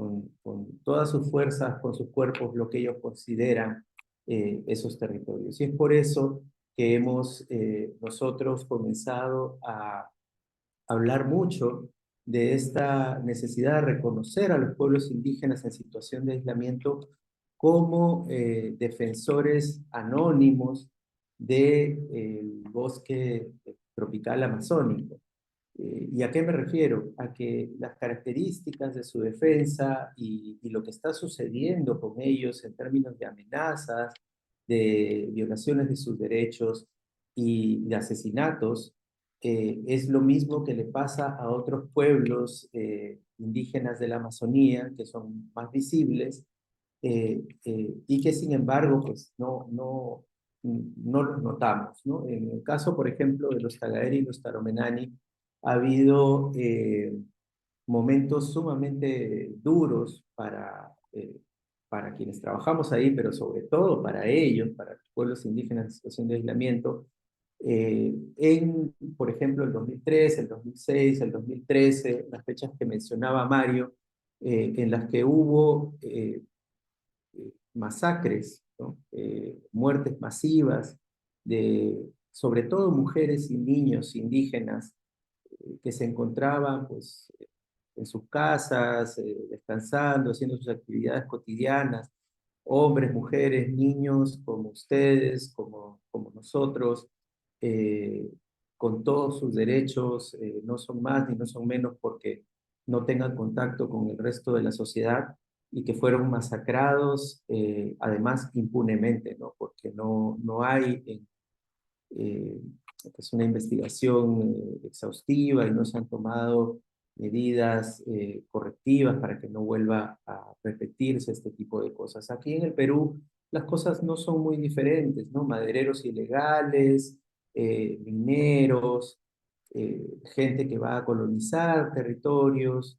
todas sus fuerzas, con sus cuerpos, lo que ellos consideran esos territorios. Y es por eso que hemos nosotros comenzado a hablar mucho de esta necesidad de reconocer a los pueblos indígenas en situación de aislamiento como defensores anónimos del bosque tropical amazónico. ¿Y a qué me refiero? A que las características de su defensa y lo que está sucediendo con ellos en términos de amenazas, de violaciones de sus derechos y de asesinatos, es lo mismo que le pasa a otros pueblos indígenas de la Amazonía, que son más visibles, y que sin embargo pues, no los notamos, ¿no? En el caso, por ejemplo, de los Tagaeri y los Taromenani, ha habido momentos sumamente duros para quienes trabajamos ahí, pero sobre todo para ellos, para los pueblos indígenas en situación de aislamiento, por ejemplo, el 2003, el 2006, el 2013, las fechas que mencionaba Mario, en las que hubo masacres, ¿no? Muertes masivas de, sobre todo mujeres y niños indígenas que se encontraban pues, en sus casas, descansando, haciendo sus actividades cotidianas, hombres, mujeres, niños, como ustedes, como nosotros, eh, con todos sus derechos, no son más ni no son menos porque no tengan contacto con el resto de la sociedad, y que fueron masacrados, además impunemente, ¿no? Porque no hay pues una investigación exhaustiva y no se han tomado medidas correctivas para que no vuelva a repetirse este tipo de cosas. Aquí en el Perú las cosas no son muy diferentes, ¿no? Madereros ilegales, mineros, gente que va a colonizar territorios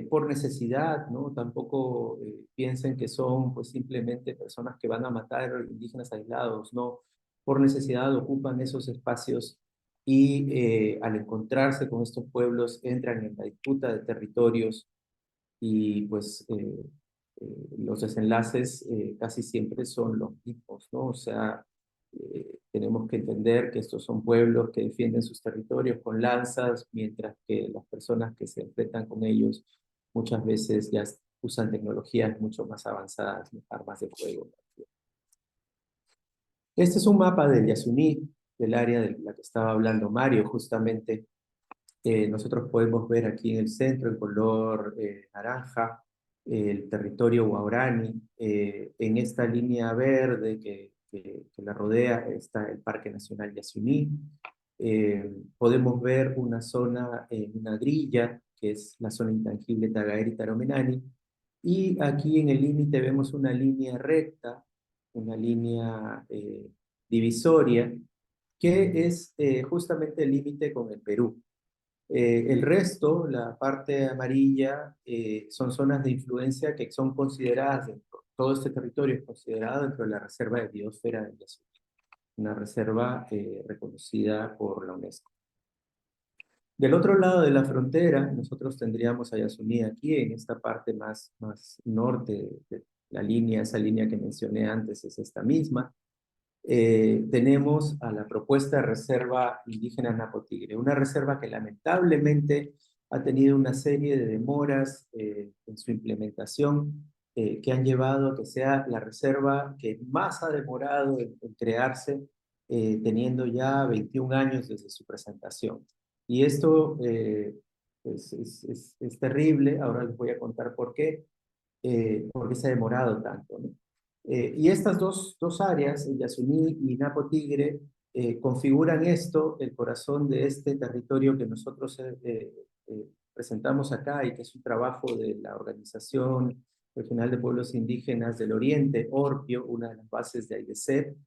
por necesidad, ¿no? Tampoco piensen que son pues simplemente personas que van a matar indígenas aislados, no, por necesidad ocupan esos espacios y al encontrarse con estos pueblos entran en la disputa de territorios y pues los desenlaces casi siempre son los mismos, ¿no? O sea, tenemos que entender que estos son pueblos que defienden sus territorios con lanzas, mientras que las personas que se enfrentan con ellos muchas veces ya usan tecnologías mucho más avanzadas, armas de fuego. Este es un mapa del Yasuní, del área de la que estaba hablando Mario, justamente. Nosotros podemos ver aquí en el centro, el color naranja, el territorio Huaorani. En esta línea verde que la rodea está el Parque Nacional Yasuní. Podemos ver una zona, una grilla, que es la zona intangible Tagaeri Taromenani. Y aquí en el límite vemos una línea recta, una línea divisoria, que es justamente el límite con el Perú. El resto, la parte amarilla, son zonas de influencia que son consideradas, todo este territorio es considerado dentro de la Reserva de Biosfera del Yasuní, una reserva reconocida por la UNESCO. Del otro lado de la frontera, nosotros tendríamos a Yasuní aquí, en esta parte más norte de la línea, esa línea que mencioné antes es esta misma. Tenemos a la propuesta de reserva indígena Napo Tigre, una reserva que lamentablemente ha tenido una serie de demoras en su implementación que han llevado a que sea la reserva que más ha demorado en crearse, teniendo ya 21 años desde su presentación. Y esto es terrible, ahora les voy a contar por qué se ha demorado tanto, ¿no? Y estas dos áreas, el Yasuní y Napo Tigre, configuran esto, el corazón de este territorio que nosotros presentamos acá y que es un trabajo de la Organización Regional de Pueblos Indígenas del Oriente, ORPIO, una de las bases de AIDESEP,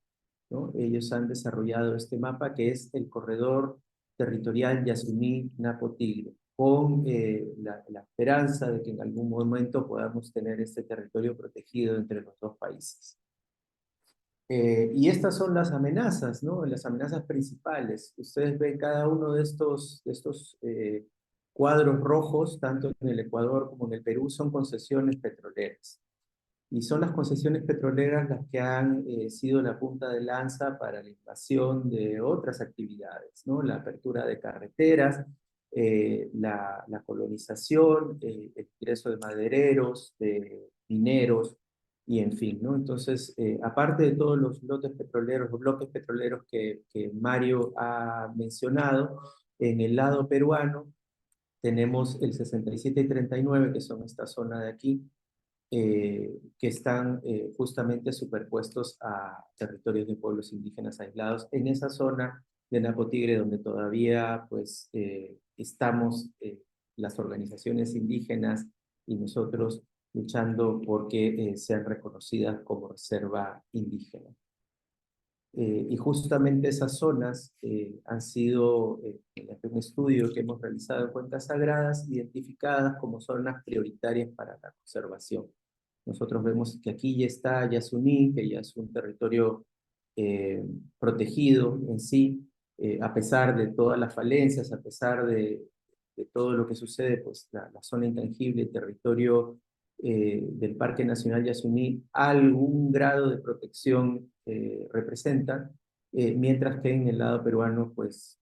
¿no? Ellos han desarrollado este mapa que es el corredor territorial Yasuní-Napo Tigre, con la esperanza de que en algún momento podamos tener este territorio protegido entre los dos países. Y estas son las amenazas, ¿no? Las amenazas principales. Ustedes ven cada uno de estos cuadros rojos, tanto en el Ecuador como en el Perú, son concesiones petroleras. Y son las concesiones petroleras las que han sido la punta de lanza para la invasión de otras actividades, ¿no? La apertura de carreteras, la colonización, el ingreso de madereros, de mineros, y en fin, ¿no? Entonces, aparte de todos los lotes petroleros, los bloques petroleros que Mario ha mencionado, en el lado peruano tenemos el 67 y 39, que son esta zona de aquí, que están justamente superpuestos a territorios de pueblos indígenas aislados en esa zona de Napo Tigre, donde todavía pues estamos las organizaciones indígenas y nosotros luchando porque sean reconocidas como reserva indígena. Y justamente esas zonas han sido, en un estudio que hemos realizado en Cuencas Sagradas, identificadas como zonas prioritarias para la conservación. Nosotros vemos que aquí ya está Yasuní, que ya es un territorio protegido en sí, a pesar de todas las falencias, a pesar de todo lo que sucede, pues la zona intangible, el territorio del Parque Nacional Yasuní, algún grado de protección representa, mientras que en el lado peruano, pues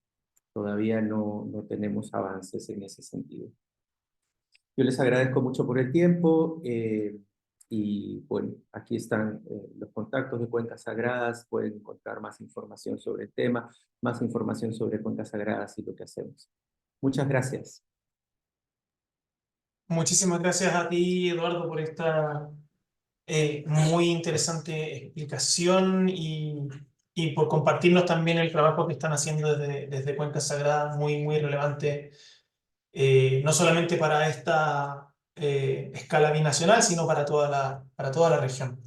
todavía no tenemos avances en ese sentido. Yo les agradezco mucho por el tiempo y bueno, aquí están los contactos de Cuencas Sagradas, pueden encontrar más información sobre el tema, más información sobre Cuencas Sagradas y lo que hacemos. Muchas gracias. Muchísimas gracias a ti, Eduardo, por esta muy interesante explicación y por compartirnos también el trabajo que están haciendo desde Cuenca Sagrada, muy, muy relevante, no solamente para esta escala binacional, sino para toda la región.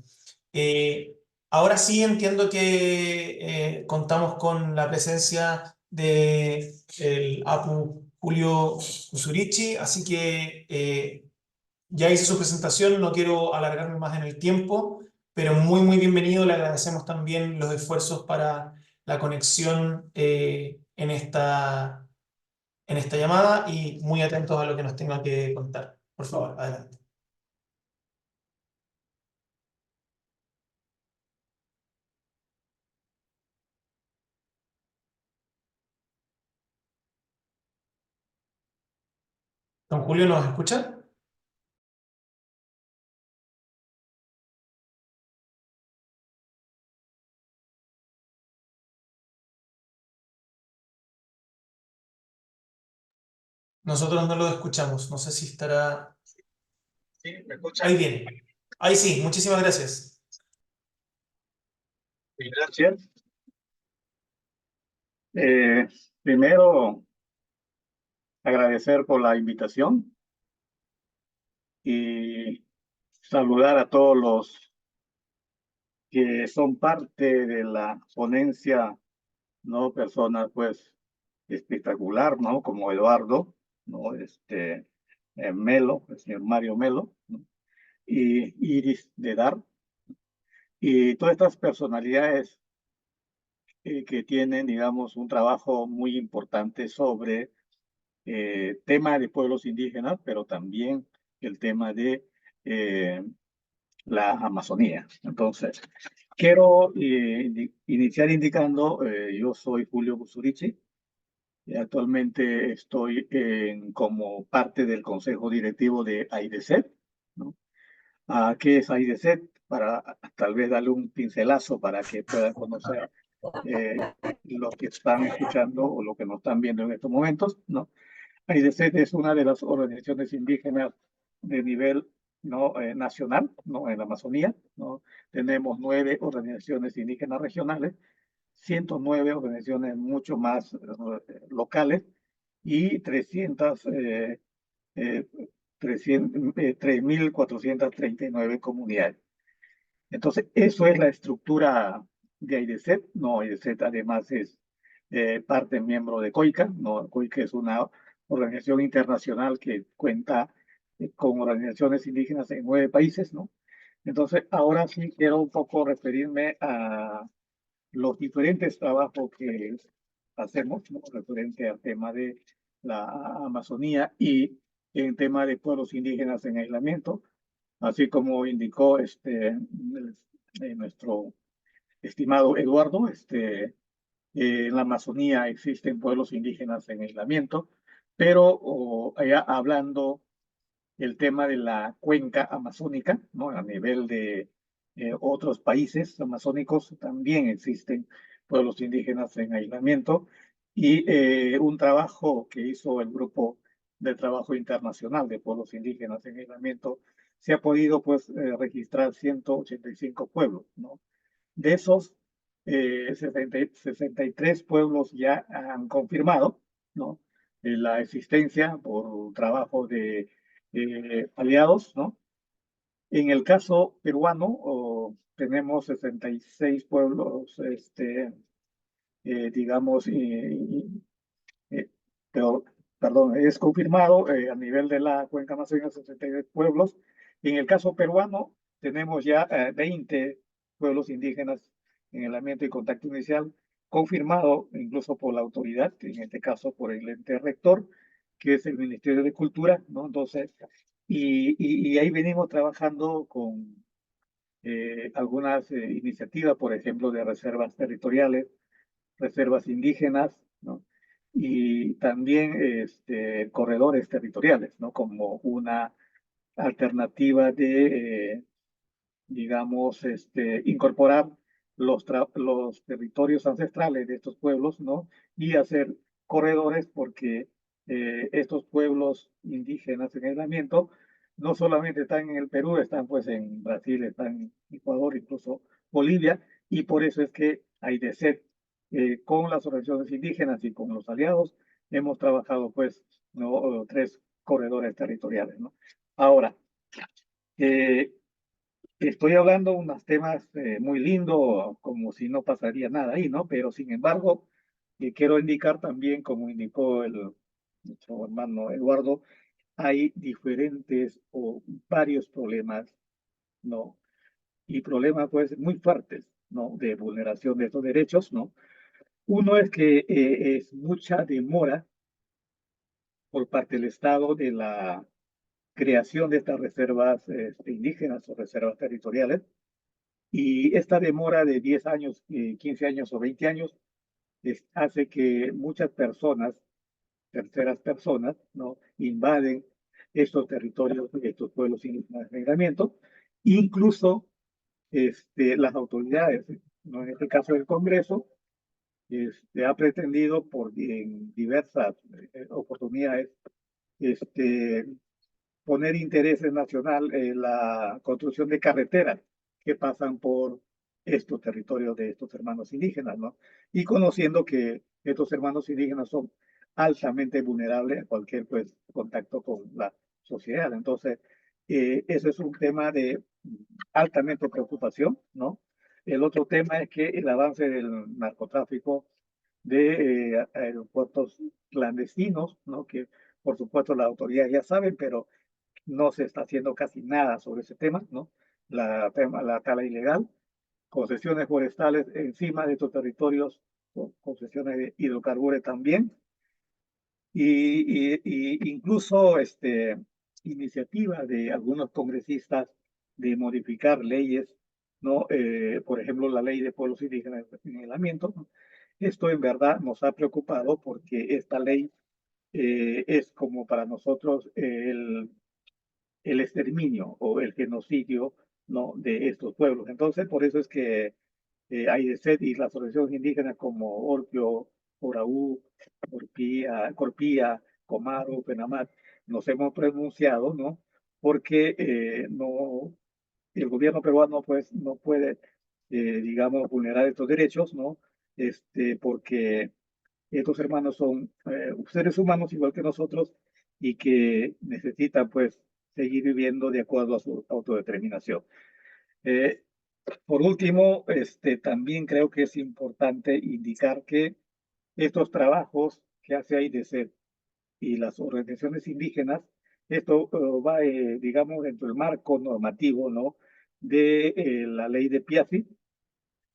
Ahora sí entiendo que contamos con la presencia del Apu Julio Usurichi, así que ya hice su presentación, no quiero alargarme más en el tiempo, pero muy, muy bienvenido. Le agradecemos también los esfuerzos para la conexión en esta llamada y muy atentos a lo que nos tenga que contar. Por favor, adelante. Don Julio, ¿nos escucha? Nosotros no lo escuchamos. No sé si estará... ¿Sí? ¿Me escuchan? Ahí viene. Ahí sí, muchísimas gracias. Sí, gracias. Primero, agradecer por la invitación y saludar a todos los que son parte de la ponencia, ¿no? Personas, pues, espectacular, ¿no? Como Eduardo, ¿no? Melo, el señor Mario Melo, ¿no? Y Iris de Dar, y todas estas personalidades que tienen, digamos, un trabajo muy importante sobre tema de pueblos indígenas, pero también el tema de la Amazonía. Entonces, quiero iniciar indicando, yo soy Julio Busurichi, y actualmente estoy como parte del consejo directivo de AIDESET, ¿no? ¿Qué es AIDESET? Para tal vez darle un pincelazo para que puedan conocer los que están escuchando o los que nos están viendo en estos momentos, ¿no? AIDESET es una de las organizaciones indígenas de nivel, ¿no? Nacional, ¿no? En la Amazonía, ¿no? Tenemos 9 organizaciones indígenas regionales, 109 organizaciones mucho más locales y 3.439 comunidades. Entonces, eso es la estructura de AIDESET. No, AIDESET además es parte miembro de COICA. ¿No? COICA es una organización internacional que cuenta con organizaciones indígenas en 9 países, ¿no? Entonces, ahora sí quiero un poco referirme a los diferentes trabajos que hacemos, ¿no? Referente al tema de la Amazonía y en tema de pueblos indígenas en aislamiento, así como indicó nuestro estimado Eduardo, en la Amazonía existen pueblos indígenas en aislamiento, pero allá hablando el tema de la cuenca amazónica, ¿no? A nivel de otros países amazónicos también existen pueblos indígenas en aislamiento y un trabajo que hizo el Grupo de Trabajo Internacional de Pueblos Indígenas en Aislamiento, se ha podido pues registrar 185 pueblos, ¿no? De esos, 63 pueblos ya han confirmado, ¿no? La existencia por trabajo de aliados, ¿no? En el caso peruano, tenemos 66 pueblos, digamos, eh, pero, perdón, es confirmado a nivel de la cuenca amazónica 63 pueblos. En el caso peruano, tenemos ya 20 pueblos indígenas en el ambiente de contacto inicial, confirmado incluso por la autoridad, en este caso por el ente rector, que es el Ministerio de Cultura, ¿no? Entonces, y ahí venimos trabajando con algunas iniciativas, por ejemplo, de reservas territoriales, reservas indígenas, ¿no? Y también corredores territoriales, ¿no? Como una alternativa de, digamos, incorporar los territorios ancestrales de estos pueblos, ¿no? Y hacer corredores porque estos pueblos indígenas en aislamiento no solamente están en el Perú, están pues en Brasil, están en Ecuador, incluso Bolivia, y por eso es que AIDESET, con las organizaciones indígenas y con los aliados, hemos trabajado pues, ¿no? 3 corredores territoriales, ¿no? Ahora, estoy hablando unos temas muy lindos, como si no pasaría nada ahí, ¿no? Pero sin embargo, quiero indicar también, como indicó nuestro hermano Eduardo, hay diferentes o varios problemas, ¿no? Y problemas, pues, muy fuertes, ¿no? De vulneración de estos derechos, ¿no? Uno es que es mucha demora por parte del Estado de la creación de estas reservas indígenas o reservas territoriales. Y esta demora de 10 años, 15 años o 20 años hace que muchas personas, terceras personas, ¿no? Invaden estos territorios, estos pueblos indígenas de asentamiento, incluso las autoridades, ¿no? En este caso el Congreso, ha pretendido en diversas oportunidades poner interés nacional en la construcción de carreteras que pasan por estos territorios de estos hermanos indígenas, ¿no? Y conociendo que estos hermanos indígenas son altamente vulnerables a cualquier pues, contacto con la sociedad. Entonces, ese es un tema de altamente preocupación, ¿no? El otro tema es que el avance del narcotráfico de aeropuertos clandestinos, ¿no? Que por supuesto las autoridades ya saben, pero no se está haciendo casi nada sobre ese tema, ¿no? La tala ilegal, concesiones forestales encima de estos territorios, concesiones de hidrocarburos también, y incluso iniciativa de algunos congresistas de modificar leyes, ¿no? Por ejemplo, la ley de pueblos indígenas en aislamiento, ¿no? Esto en verdad nos ha preocupado porque esta ley es como para nosotros el exterminio o el genocidio, ¿no? De estos pueblos. Entonces, por eso es que AIDESET y las organizaciones indígenas como Orquio, Oraú, Corpía, Comaro, Penamat, nos hemos pronunciado, ¿no? Porque no, el gobierno peruano pues no puede, digamos, vulnerar estos derechos, ¿no? Porque estos hermanos son seres humanos igual que nosotros y que necesitan pues seguir viviendo de acuerdo a su autodeterminación. Eh, por último, también creo que es importante indicar que estos trabajos que hace AIDESET y las organizaciones indígenas, esto va, digamos, dentro del marco normativo, ¿no? De la ley de Piazzi,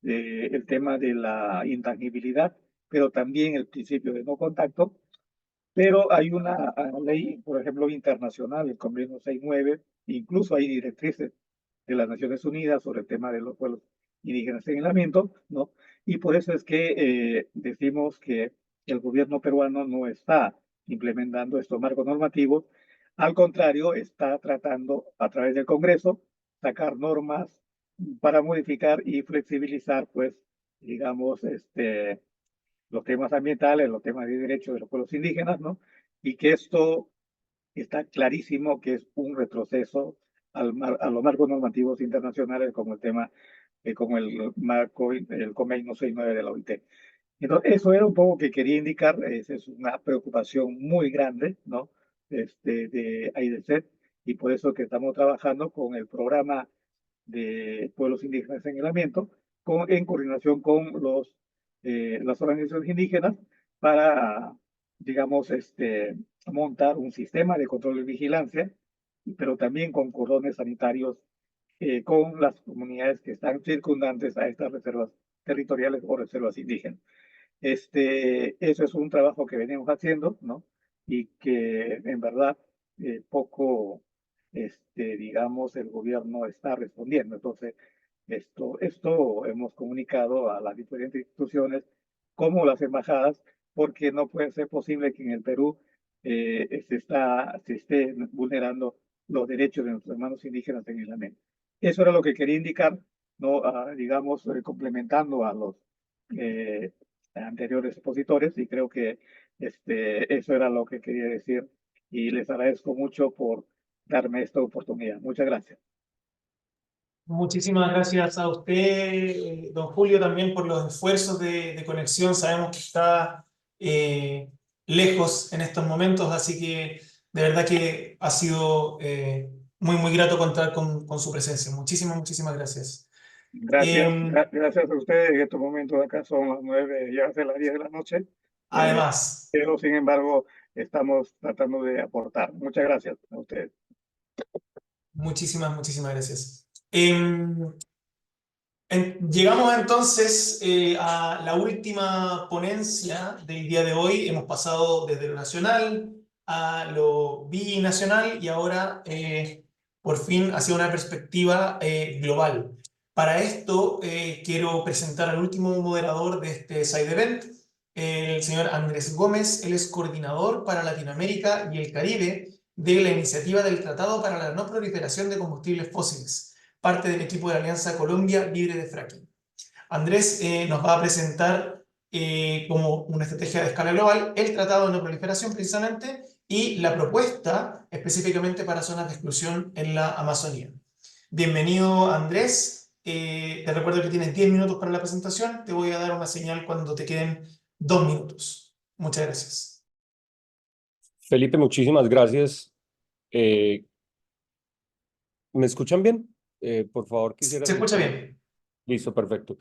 el tema de la intangibilidad, pero también el principio de no contacto. Pero hay una ley, por ejemplo, internacional, el Convenio 69, incluso hay directrices de las Naciones Unidas sobre el tema de los pueblos indígenas en aislamiento, ¿no? Y por eso es que decimos que el gobierno peruano no está implementando estos marcos normativos, al contrario, está tratando a través del Congreso sacar normas para modificar y flexibilizar, pues, digamos, los temas ambientales, los temas de derechos de los pueblos indígenas, ¿no? Y que esto está clarísimo que es un retroceso a los marcos normativos internacionales como el tema, como el marco, el convenio 69 de la OIT. Entonces, eso era un poco que quería indicar, es una preocupación muy grande, ¿no? De AIDESET, y por eso que estamos trabajando con el programa de pueblos indígenas en aislamiento, en coordinación con las organizaciones indígenas para, digamos, montar un sistema de control y vigilancia, pero también con cordones sanitarios con las comunidades que están circundantes a estas reservas territoriales o reservas indígenas. Eso es un trabajo que venimos haciendo, ¿no? Y que en verdad poco, digamos, el gobierno está respondiendo. Entonces, esto hemos comunicado a las diferentes instituciones, como las embajadas, porque no puede ser posible que en el Perú se esté vulnerando los derechos de nuestros hermanos indígenas en aislamiento. Eso era lo que quería indicar, ¿no? Digamos, complementando a los anteriores expositores, y creo que Eso era lo que quería decir y les agradezco mucho por darme esta oportunidad. Muchas gracias. Muchísimas gracias a usted, don Julio, también por los esfuerzos de conexión. Sabemos que está lejos en estos momentos, así que de verdad que ha sido muy grato contar con su presencia. Muchísimas gracias. Gracias a ustedes. En estos momentos acá son las 9, ya hace las 10 de la noche. Además, Pero sin embargo, estamos tratando de aportar. Muchas gracias a ustedes. muchísimas gracias. Llegamos entonces a la última ponencia del día de hoy. Hemos pasado desde lo nacional a lo binacional y ahora por fin hacia una perspectiva global. Para esto quiero presentar al último moderador de este side event, el señor Andrés Gómez. Él es coordinador para Latinoamérica y el Caribe de la iniciativa del Tratado para la No Proliferación de Combustibles Fósiles, parte del equipo de la Alianza Colombia Libre de Fracking. Andrés nos va a presentar como una estrategia de escala global el Tratado de No Proliferación precisamente y la propuesta específicamente para zonas de exclusión en la Amazonía. Bienvenido, Andrés. Te recuerdo que tienes 10 minutos para la presentación. Te voy a dar una señal cuando te queden 2 minutos. Muchas gracias. Felipe, muchísimas gracias. ¿Me escuchan bien? Por favor, quisiera... Se escucha bien. Listo, perfecto.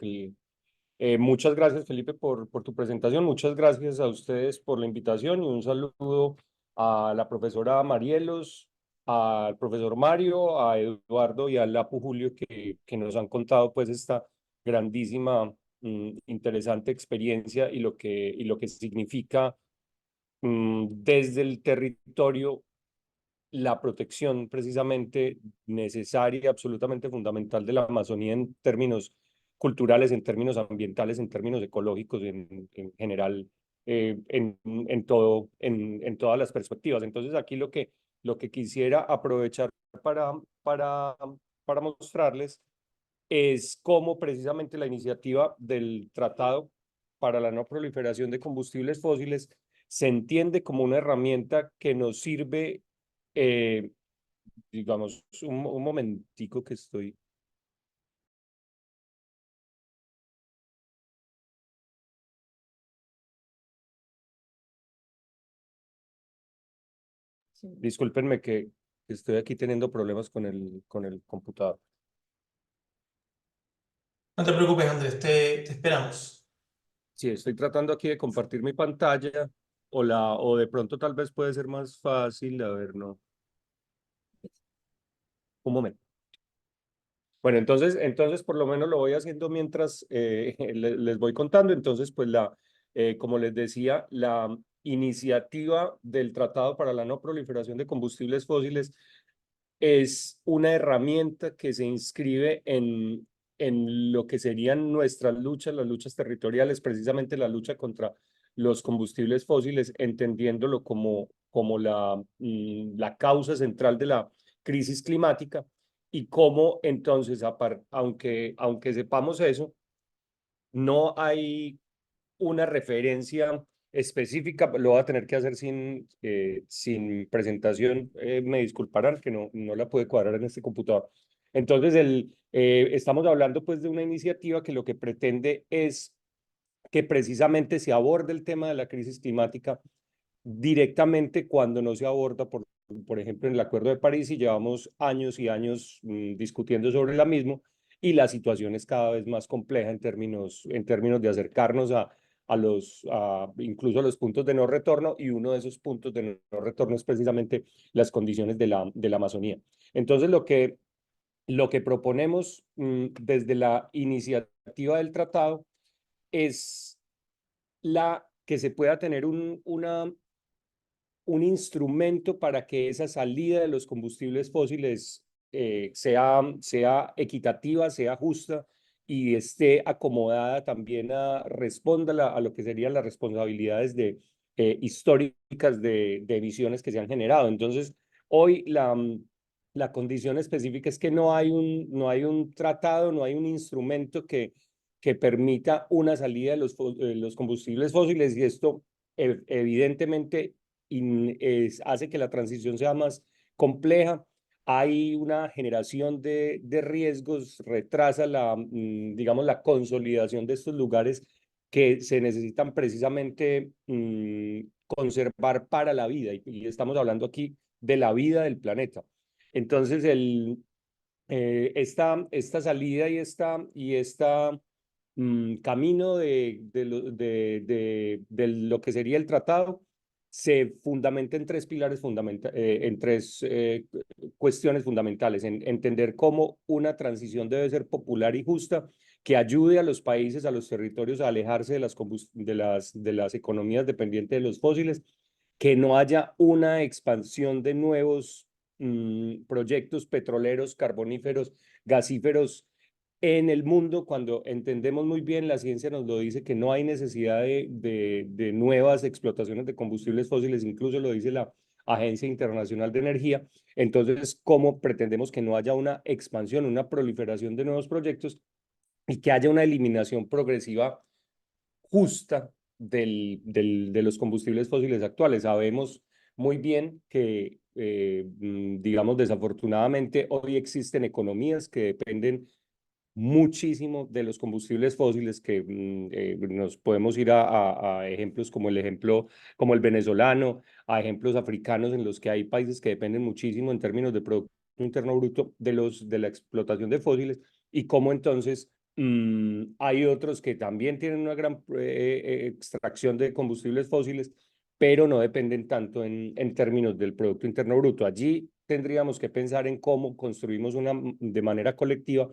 Muchas gracias, Felipe, por tu presentación. Muchas gracias a ustedes por la invitación y un saludo a la profesora Marielos, al profesor Mario, a Eduardo y a Lapu Julio que nos han contado pues esta grandísima, interesante experiencia y lo que significa desde el territorio la protección precisamente necesaria y absolutamente fundamental de la Amazonía en términos culturales, en términos ambientales, en términos ecológicos, en general, en todas las perspectivas. Entonces aquí lo que quisiera aprovechar para mostrarles es cómo precisamente la iniciativa del Tratado para la No Proliferación de Combustibles Fósiles se entiende como una herramienta que nos sirve, digamos, un momentico que estoy... Discúlpenme que estoy aquí teniendo problemas con el computador. No te preocupes, Andrés, te esperamos. Sí, estoy tratando aquí de compartir mi pantalla o de pronto tal vez puede ser más fácil, a ver, no. Un momento. Bueno, entonces por lo menos lo voy haciendo mientras les voy contando. Entonces, pues como les decía, la iniciativa del Tratado para la No Proliferación de Combustibles Fósiles es una herramienta que se inscribe en lo que serían nuestras luchas, las luchas territoriales, precisamente la lucha contra los combustibles fósiles, entendiéndolo como la causa central de la crisis climática y cómo entonces, aunque sepamos eso, no hay una referencia específica, lo voy a tener que hacer sin presentación, me disculparán que no la pude cuadrar en este computador. Entonces, estamos hablando pues de una iniciativa que lo que pretende es que precisamente se aborde el tema de la crisis climática directamente cuando no se aborda, por ejemplo, en el Acuerdo de París y llevamos años y años discutiendo sobre la misma y la situación es cada vez más compleja en términos de acercarnos incluso a los puntos de no retorno y uno de esos puntos de no retorno es precisamente las condiciones de la Amazonía. Entonces, lo que proponemos desde la iniciativa del tratado es que se pueda tener un instrumento para que esa salida de los combustibles fósiles sea equitativa, sea justa y esté acomodada también responda a lo que serían las responsabilidades históricas de emisiones que se han generado. Entonces, hoy la condición específica es que no hay un tratado, no hay un instrumento que permita una salida de los combustibles fósiles y esto evidentemente hace que la transición sea más compleja. Hay una generación de riesgos, retrasa digamos, la consolidación de estos lugares que se necesitan precisamente conservar para la vida, y estamos hablando aquí de la vida del planeta. Entonces, esta salida y esta camino de lo que sería el tratado se fundamenta en tres pilares en tres cuestiones fundamentales: en entender cómo una transición debe ser popular y justa, que ayude a los países, a los territorios a alejarse de las economías dependientes de los fósiles, que no haya una expansión de nuevos proyectos petroleros, carboníferos, gasíferos en el mundo, cuando entendemos muy bien, la ciencia nos lo dice, que no hay necesidad de nuevas explotaciones de combustibles fósiles, incluso lo dice la Agencia Internacional de Energía. Entonces, ¿cómo pretendemos que no haya una expansión, una proliferación de nuevos proyectos y que haya una eliminación progresiva justa de los combustibles fósiles actuales? Sabemos muy bien que, digamos, desafortunadamente hoy existen economías que dependen muchísimo de los combustibles fósiles, que nos podemos ir a ejemplos como como el venezolano, a ejemplos africanos en los que hay países que dependen muchísimo en términos de Producto Interno Bruto de la explotación de fósiles, y cómo entonces hay otros que también tienen una gran extracción de combustibles fósiles, pero no dependen tanto en términos del Producto Interno Bruto. Allí tendríamos que pensar en cómo construimos de manera colectiva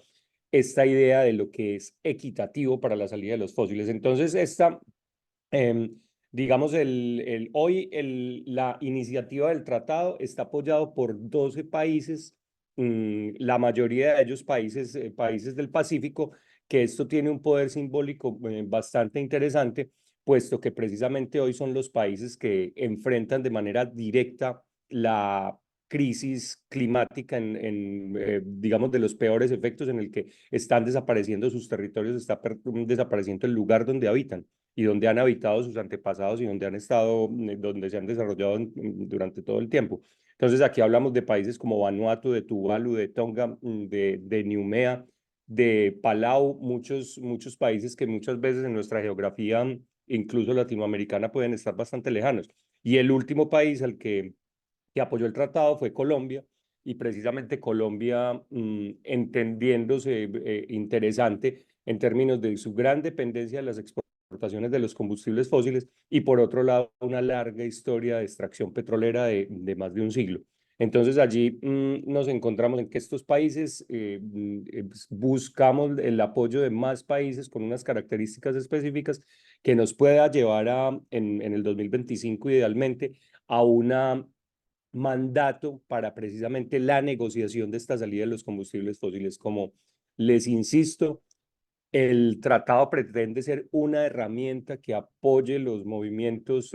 esta idea de lo que es equitativo para la salida de los fósiles. Entonces, digamos, la iniciativa del tratado está apoyado por 12 países, la mayoría de ellos países del Pacífico, que esto tiene un poder simbólico bastante interesante, puesto que precisamente hoy son los países que enfrentan de manera directa la crisis climática, digamos, de los peores efectos, en el que están desapareciendo sus territorios, está desapareciendo el lugar donde habitan y donde han habitado sus antepasados y donde han estado, donde se han desarrollado durante todo el tiempo. Entonces, aquí hablamos de países como Vanuatu, de Tuvalu, de Tonga, de Niumea, de Palau, muchos países que muchas veces en nuestra geografía, incluso latinoamericana, pueden estar bastante lejanos. Y el último país al que apoyó el tratado fue Colombia, y precisamente Colombia, entendiéndose interesante en términos de su gran dependencia de las exportaciones de los combustibles fósiles, y por otro lado una larga historia de extracción petrolera de más de un siglo. Entonces allí nos encontramos en que estos países buscamos el apoyo de más países con unas características específicas que nos pueda llevar en el 2025 idealmente a una mandato para precisamente la negociación de esta salida de los combustibles fósiles. Como les insisto, el tratado pretende ser una herramienta que apoye los movimientos,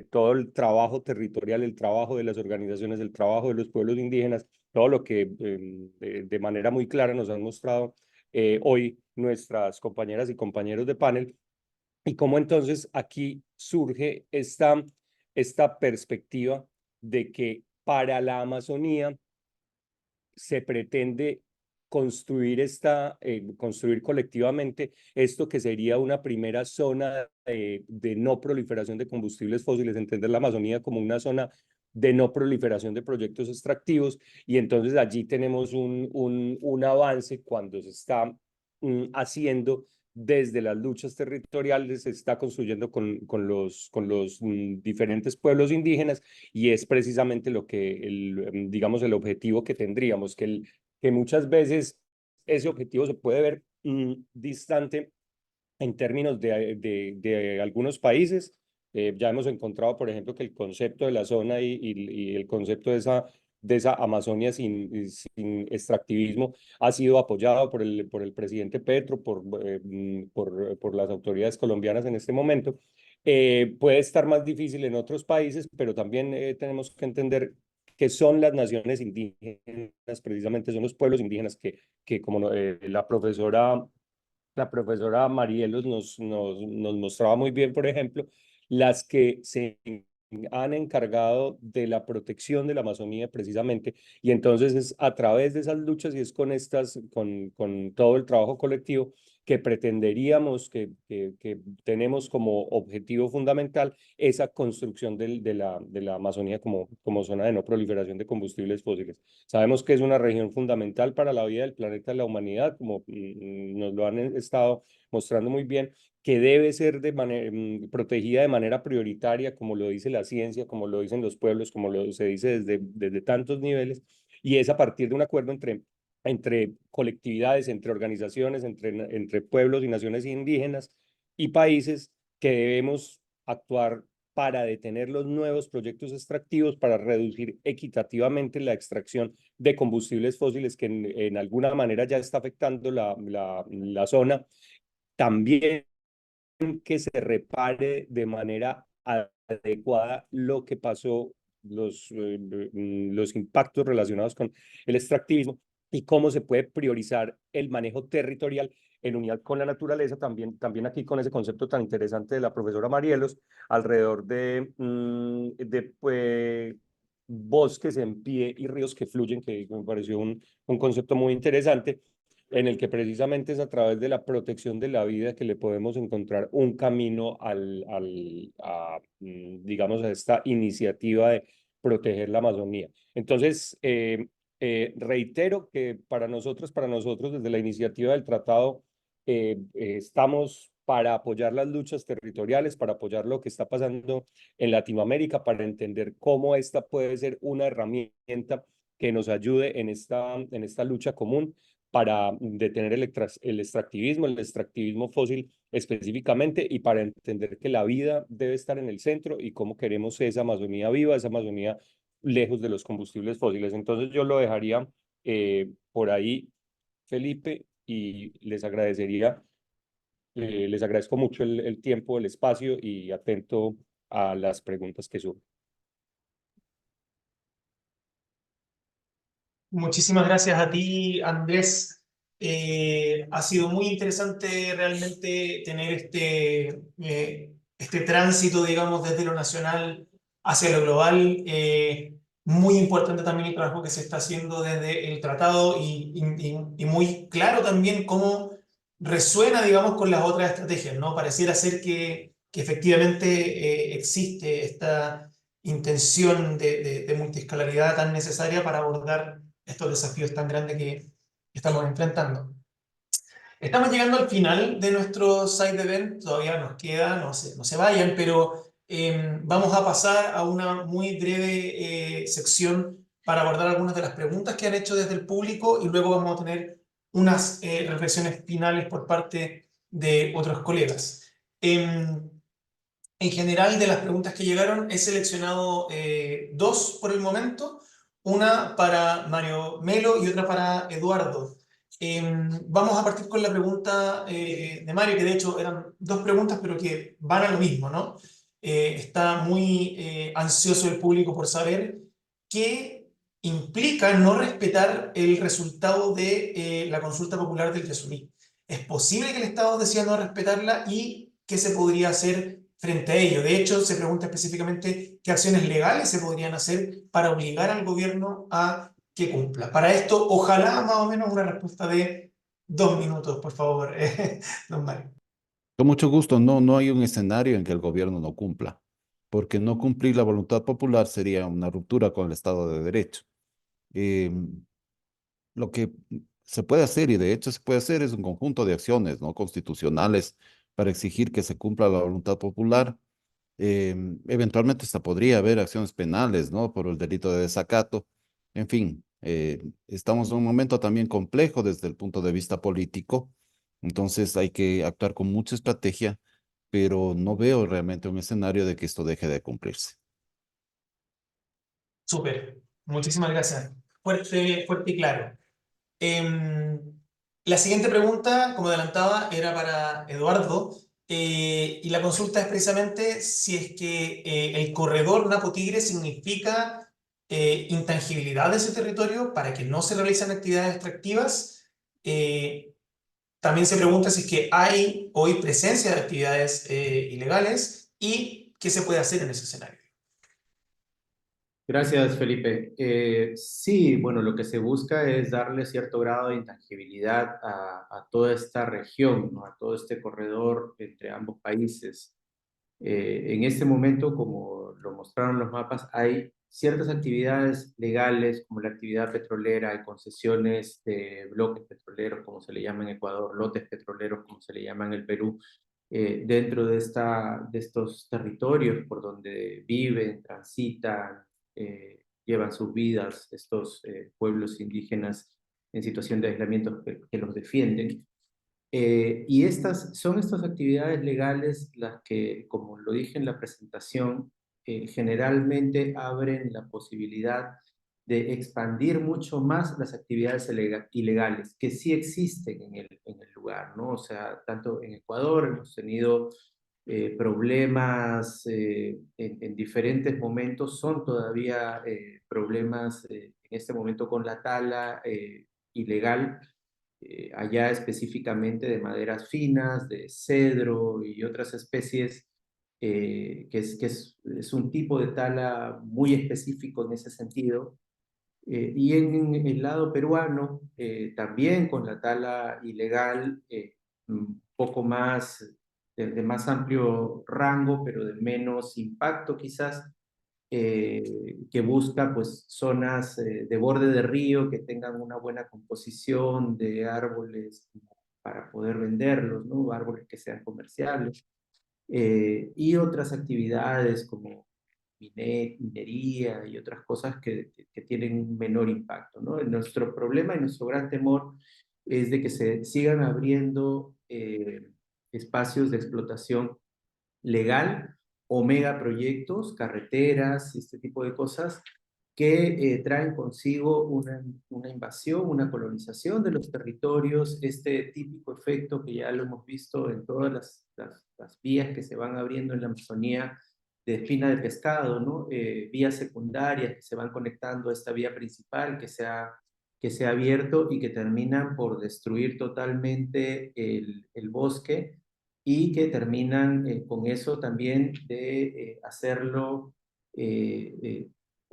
todo el trabajo territorial, el trabajo de las organizaciones, el trabajo de los pueblos indígenas, todo lo que de manera muy clara nos han mostrado hoy nuestras compañeras y compañeros de panel, y cómo entonces aquí surge esta perspectiva de que para la Amazonía se pretende construir colectivamente esto que sería una primera zona de no proliferación de combustibles fósiles, entender la Amazonía como una zona de no proliferación de proyectos extractivos. Y entonces allí tenemos un avance cuando se está haciendo desde las luchas territoriales, se está construyendo con los diferentes pueblos indígenas, y es precisamente lo que digamos, el objetivo que tendríamos, que muchas veces ese objetivo se puede ver distante en términos de algunos países. Ya hemos encontrado, por ejemplo, que el concepto de la zona y el concepto de esa Amazonia sin extractivismo ha sido apoyado por el presidente Petro, por las autoridades colombianas en este momento. Puede estar más difícil en otros países, pero también tenemos que entender que son las naciones indígenas, precisamente son los pueblos indígenas que como la profesora Marielos nos mostraba muy bien, por ejemplo, las que se han encargado de la protección de la Amazonía precisamente, y entonces es a través de esas luchas y es con con todo el trabajo colectivo que pretenderíamos, que tenemos como objetivo fundamental esa construcción de la Amazonía como zona de no proliferación de combustibles fósiles. Sabemos que es una región fundamental para la vida del planeta y la humanidad, como nos lo han estado mostrando muy bien, que debe ser protegida de manera prioritaria, como lo dice la ciencia, como lo dicen los pueblos, como se dice desde tantos niveles, y es a partir de un acuerdo entre colectividades, entre organizaciones, entre pueblos y naciones indígenas y países que debemos actuar para detener los nuevos proyectos extractivos, para reducir equitativamente la extracción de combustibles fósiles que en alguna manera ya está afectando la zona. También que se repare de manera adecuada lo que pasó, los impactos relacionados con el extractivismo y cómo se puede priorizar el manejo territorial en unidad con la naturaleza, también aquí con ese concepto tan interesante de la profesora Marielos, alrededor de bosques en pie y ríos que fluyen, que me pareció un concepto muy interesante, en el que precisamente es a través de la protección de la vida que le podemos encontrar un camino digamos, a esta iniciativa de proteger la Amazonía. Entonces, reitero que para nosotros, desde la iniciativa del tratado, estamos para apoyar las luchas territoriales, para apoyar lo que está pasando en Latinoamérica, para entender cómo esta puede ser una herramienta que nos ayude en esta lucha común para detener el extractivismo fósil específicamente, y para entender que la vida debe estar en el centro y cómo queremos esa Amazonía viva, esa Amazonía lejos de los combustibles fósiles. Entonces yo lo dejaría por ahí, Felipe, y les agradezco mucho el tiempo, el espacio y atento a las preguntas que surgen. Muchísimas gracias a ti, Andrés. Ha sido muy interesante realmente tener este tránsito, digamos, desde lo nacional hacia lo global. Muy importante también el trabajo que se está haciendo desde el tratado y muy claro también cómo resuena, digamos, con las otras estrategias, ¿no? Pareciera ser que efectivamente existe esta intención de multiescalaridad tan necesaria para abordar estos desafíos tan grandes que estamos enfrentando. Estamos llegando al final de nuestro side event, todavía nos queda, no se vayan, pero vamos a pasar a una muy breve sección para abordar algunas de las preguntas que han hecho desde el público y luego vamos a tener unas reflexiones finales por parte de otros colegas. En general, de las preguntas que llegaron, he seleccionado dos por el momento, una para Mario Melo y otra para Eduardo. Vamos a partir con la pregunta de Mario, que de hecho eran dos preguntas, pero que van a lo mismo, ¿no? Está muy ansioso el público por saber qué implica no respetar el resultado de la consulta popular del Yasuní. ¿Es posible que el Estado decida no respetarla y qué se podría hacer frente a ello? De hecho, se pregunta específicamente qué acciones legales se podrían hacer para obligar al gobierno a que cumpla. Para esto, ojalá más o menos una respuesta de 2 minutos, por favor, don Mario. Con mucho gusto, no hay un escenario en que el gobierno no cumpla, porque no cumplir la voluntad popular sería una ruptura con el Estado de Derecho. Lo que se puede hacer, y de hecho se puede hacer, es un conjunto de acciones, ¿no?, constitucionales para exigir que se cumpla la voluntad popular. Eventualmente hasta podría haber acciones penales, ¿no?, por el delito de desacato. En fin, estamos en un momento también complejo desde el punto de vista político, entonces hay que actuar con mucha estrategia, pero no veo realmente un escenario de que esto deje de cumplirse. Súper, muchísimas gracias. Fuerte, fuerte y claro. La siguiente pregunta, como adelantaba, era para Eduardo, y la consulta es precisamente si es que el corredor Napo-Tigre significa intangibilidad de ese territorio para que no se realicen actividades extractivas. También se pregunta si es que hay hoy presencia de actividades ilegales y ¿qué se puede hacer en ese escenario? Gracias, Felipe. Sí, bueno, lo que se busca es darle cierto grado de intangibilidad a toda esta región, ¿no? A todo este corredor entre ambos países. En este momento, como lo mostraron los mapas, hay ciertas actividades legales, como la actividad petrolera, hay concesiones de bloques petroleros, como se le llama en Ecuador, lotes petroleros, como se le llama en el Perú, dentro de estos territorios por donde viven, transitan, llevan sus vidas estos pueblos indígenas en situación de aislamiento que los defienden. Y son estas actividades legales las que, como lo dije en la presentación, generalmente abren la posibilidad de expandir mucho más las actividades ilegales que sí existen en el lugar, ¿no? O sea, tanto en Ecuador hemos tenido problemas en diferentes momentos, son todavía problemas en este momento con la tala ilegal, allá específicamente de maderas finas, de cedro y otras especies, es un tipo de tala muy específico en ese sentido. Y en el lado peruano, también con la tala ilegal, un poco más, de más amplio rango, pero de menos impacto quizás, que busca pues zonas de borde de río que tengan una buena composición de árboles para poder venderlos, ¿no? Árboles que sean comerciables, y otras actividades como minería y otras cosas que tienen un menor impacto, ¿no? Nuestro problema y nuestro gran temor es de que se sigan abriendo espacios de explotación legal o megaproyectos, carreteras, este tipo de cosas que traen consigo una invasión, una colonización de los territorios, este típico efecto que ya lo hemos visto en todas las vías que se van abriendo en la Amazonía de espina de pescado, ¿no? Vías secundarias que se van conectando a esta vía principal que se ha abierto y que terminan por destruir totalmente el bosque y que terminan con eso también de hacerlo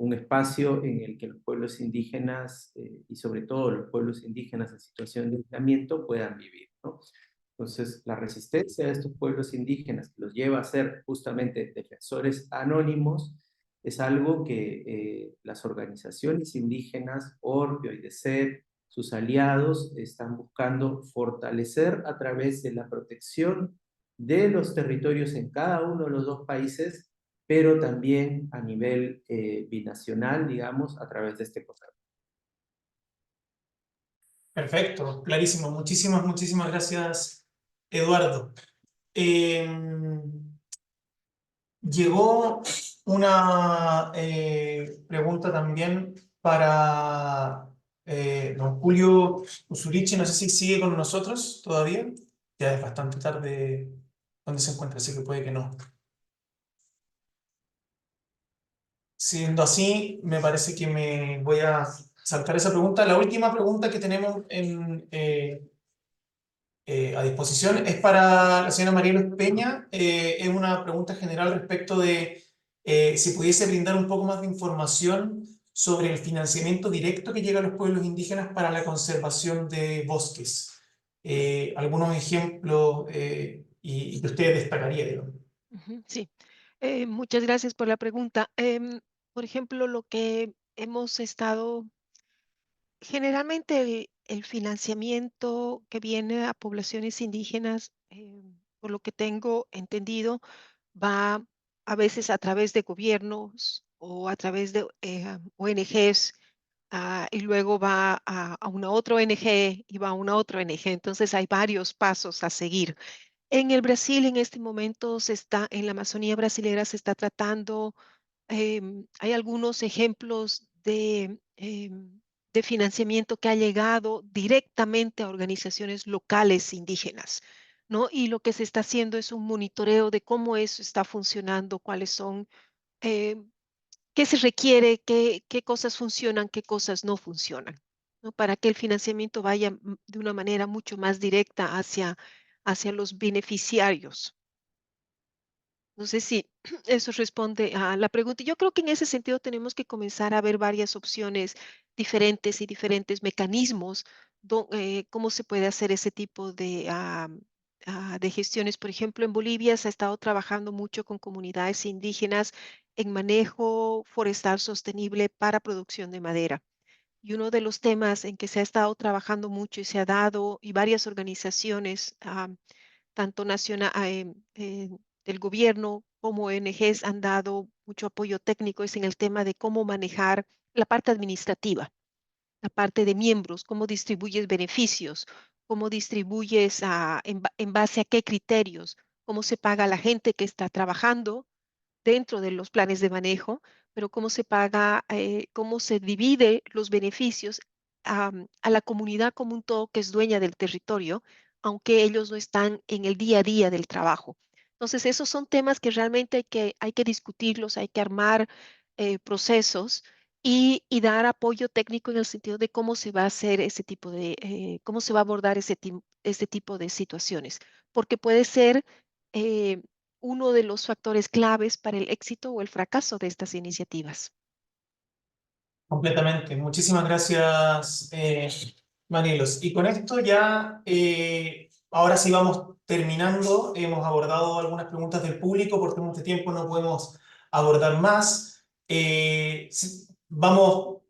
un espacio en el que los pueblos indígenas y sobre todo los pueblos indígenas en situación de aislamiento puedan vivir, ¿no? Entonces, la resistencia de estos pueblos indígenas que los lleva a ser justamente defensores anónimos es algo que las organizaciones indígenas, Orgio y DECER, sus aliados, están buscando fortalecer a través de la protección de los territorios en cada uno de los dos países, pero también a nivel binacional, digamos, a través de este proceso. Perfecto, clarísimo. Muchísimas gracias, Eduardo. Llegó una pregunta también para don Julio Usurichi. No sé si sigue con nosotros todavía. Ya es bastante tarde donde se encuentra, así que puede que no. Siendo así, me parece que me voy a saltar esa pregunta. La última pregunta que tenemos a disposición es para la señora Mariela Peña. Es una pregunta general respecto de si pudiese brindar un poco más de información sobre el financiamiento directo que llega a los pueblos indígenas para la conservación de bosques. Algunos ejemplos y que usted destacaría, digamos. Sí, muchas gracias por la pregunta. Por ejemplo, lo que hemos estado, generalmente el financiamiento que viene a poblaciones indígenas, por lo que tengo entendido, va a veces a través de gobiernos o a través de ONGs, y luego va a una otra ONG y va a una otra ONG. Entonces hay varios pasos a seguir. En el Brasil, en este momento, en la Amazonía brasilera se está tratando, hay algunos ejemplos de financiamiento que ha llegado directamente a organizaciones locales indígenas, ¿no? Y lo que se está haciendo es un monitoreo de cómo eso está funcionando, cuáles son, eh, qué se requiere, qué cosas funcionan, qué cosas no funcionan, ¿no? Para que el financiamiento vaya de una manera mucho más directa hacia los beneficiarios, No sé si eso responde a la pregunta. Yo creo que en ese sentido tenemos que comenzar a ver varias opciones diferentes y diferentes mecanismos, cómo se puede hacer ese tipo de gestiones. Por ejemplo, en Bolivia se ha estado trabajando mucho con comunidades indígenas en manejo forestal sostenible para producción de madera. Y uno de los temas en que se ha estado trabajando mucho y se ha dado, y varias organizaciones, tanto nacional, del gobierno como ONGs han dado mucho apoyo técnico, es en el tema de cómo manejar la parte administrativa, la parte de miembros, cómo distribuyes beneficios, cómo distribuyes en base a qué criterios, cómo se paga a la gente que está trabajando dentro de los planes de manejo, pero cómo se paga, cómo se divide los beneficios a la comunidad como un todo que es dueña del territorio, aunque ellos no están en el día a día del trabajo. Entonces, esos son temas que realmente hay que discutirlos, hay que armar procesos y dar apoyo técnico en el sentido de cómo se va a hacer ese tipo cómo se va a abordar ese tipo de situaciones, porque puede ser eh, uno de los factores claves para el éxito o el fracaso de estas iniciativas. Completamente. Muchísimas gracias, Manielos. Y con esto ya, ahora sí vamos terminando. Hemos abordado algunas preguntas del público, por temas de tiempo no podemos abordar más. Vamos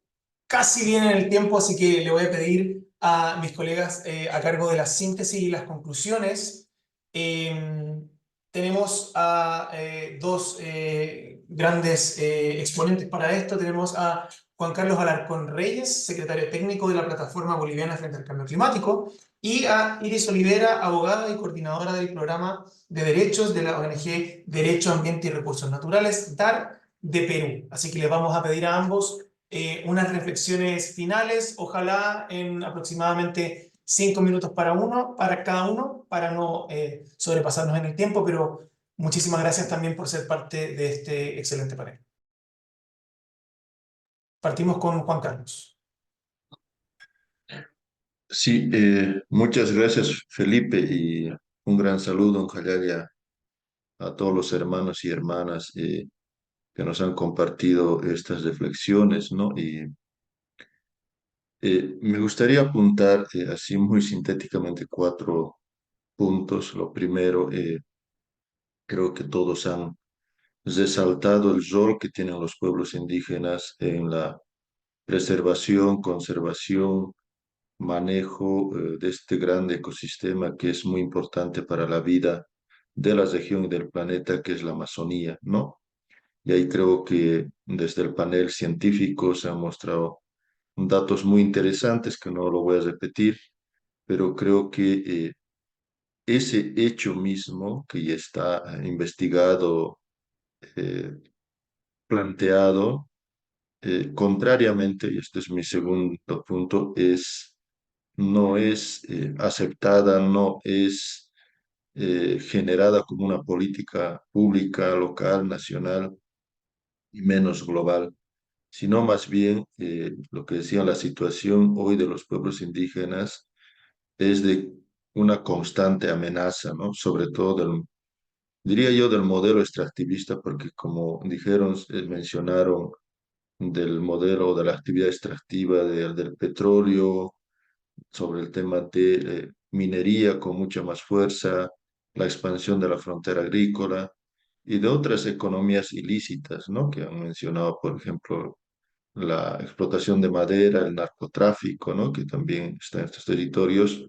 casi bien en el tiempo, así que le voy a pedir a mis colegas a cargo de la síntesis y las conclusiones. Eh, Tenemos a dos grandes exponentes para esto. Tenemos a Juan Carlos Alarcón Reyes, secretario técnico de la Plataforma Boliviana frente al Cambio Climático, y a Iris Olivera, abogada y coordinadora del programa de derechos de la ONG Derecho, Ambiente y Recursos Naturales, DAR, de Perú. Así que les vamos a pedir a ambos unas reflexiones finales, ojalá en aproximadamente 5 minutos para cada uno, para no sobrepasarnos en el tiempo, pero muchísimas gracias también por ser parte de este excelente panel. Partimos con Juan Carlos. Sí, muchas gracias, Felipe, y un gran saludo, ojalá a todos los hermanos y hermanas que nos han compartido estas reflexiones, ¿no? Y me gustaría apuntar así muy sintéticamente 4 puntos. Lo primero, creo que todos han resaltado el rol que tienen los pueblos indígenas en la preservación, conservación, manejo de este gran ecosistema que es muy importante para la vida de la región y del planeta, que es la Amazonía, ¿no? Y ahí creo que desde el panel científico se han mostrado datos muy interesantes que no lo voy a repetir, pero creo que ese hecho mismo que ya está investigado, eh, planteado, contrariamente, y este es mi segundo punto, no es aceptada, no es generada como una política pública, local, nacional y menos global, sino más bien lo que decía, la situación hoy de los pueblos indígenas es de una constante amenaza, ¿no? Sobre todo diría yo, del modelo extractivista, porque como dijeron, mencionaron del modelo de la actividad extractiva del petróleo, sobre el tema de minería con mucha más fuerza, la expansión de la frontera agrícola y de otras economías ilícitas, ¿no? Que han mencionado, por ejemplo, la explotación de madera, el narcotráfico, ¿no? Que también está en estos territorios.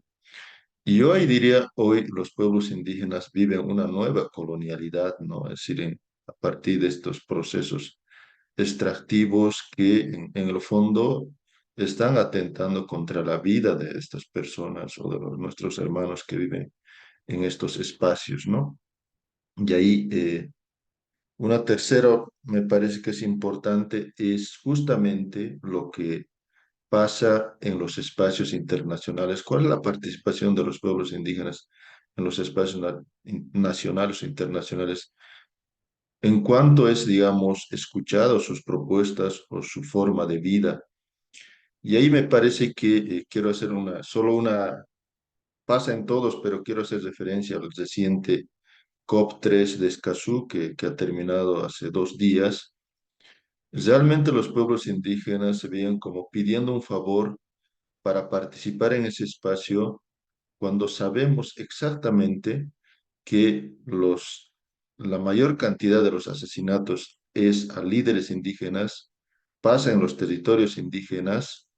Y yo ahí diría, hoy los pueblos indígenas viven una nueva colonialidad, ¿no? Es decir, a partir de estos procesos extractivos que en el fondo están atentando contra la vida de estas personas o de nuestros hermanos que viven en estos espacios, ¿no? Y ahí una tercera, me parece que es importante, es justamente lo que pasa en los espacios internacionales. ¿Cuál es la participación de los pueblos indígenas en los espacios nacionales o internacionales? En cuanto es, digamos, escuchado sus propuestas o su forma de vida. Y ahí me parece que quiero hacer solo una, pasa en todos, pero quiero hacer referencia al reciente COP3 de Escazú, que ha terminado hace 2 días. Realmente los pueblos indígenas se veían como pidiendo un favor para participar en ese espacio cuando sabemos exactamente que la mayor cantidad de los asesinatos es a líderes indígenas, pasa en los territorios indígenas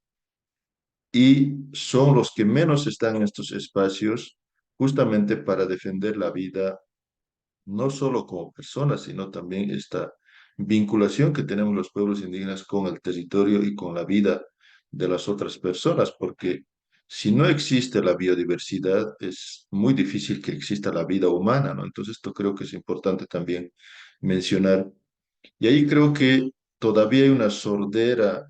y son los que menos están en estos espacios justamente para defender la vida, no solo como personas, sino también esta vinculación que tenemos los pueblos indígenas con el territorio y con la vida de las otras personas, porque si no existe la biodiversidad, es muy difícil que exista la vida humana, ¿no? Entonces, esto creo que es importante también mencionar. Y ahí creo que todavía hay una sordera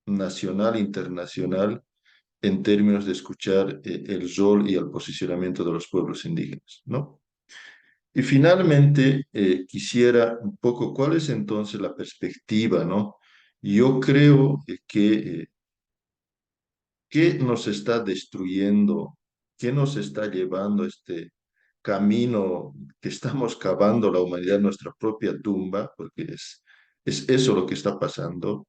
nacional, internacional, en términos de escuchar el rol y el posicionamiento de los pueblos indígenas, ¿no? Y finalmente, quisiera un poco, ¿cuál es entonces la perspectiva, no? Yo creo que nos está destruyendo, que nos está llevando a este camino que estamos cavando la humanidad en nuestra propia tumba, porque es eso lo que está pasando.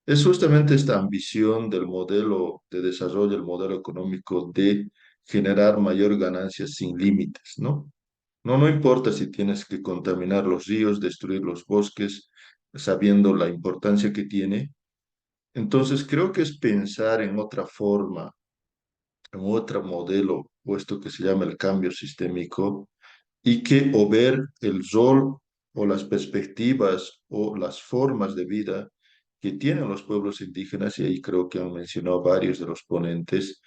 Es justamente esta ambición del modelo de desarrollo, el modelo económico de generar mayor ganancia sin límites, ¿no? No importa si tienes que contaminar los ríos, destruir los bosques, sabiendo la importancia que tiene. Entonces creo que es pensar en otra forma, en otro modelo, puesto que se llama el cambio sistémico, y que o ver el rol o las perspectivas o las formas de vida que tienen los pueblos indígenas, y ahí creo que han mencionado varios de los ponentes,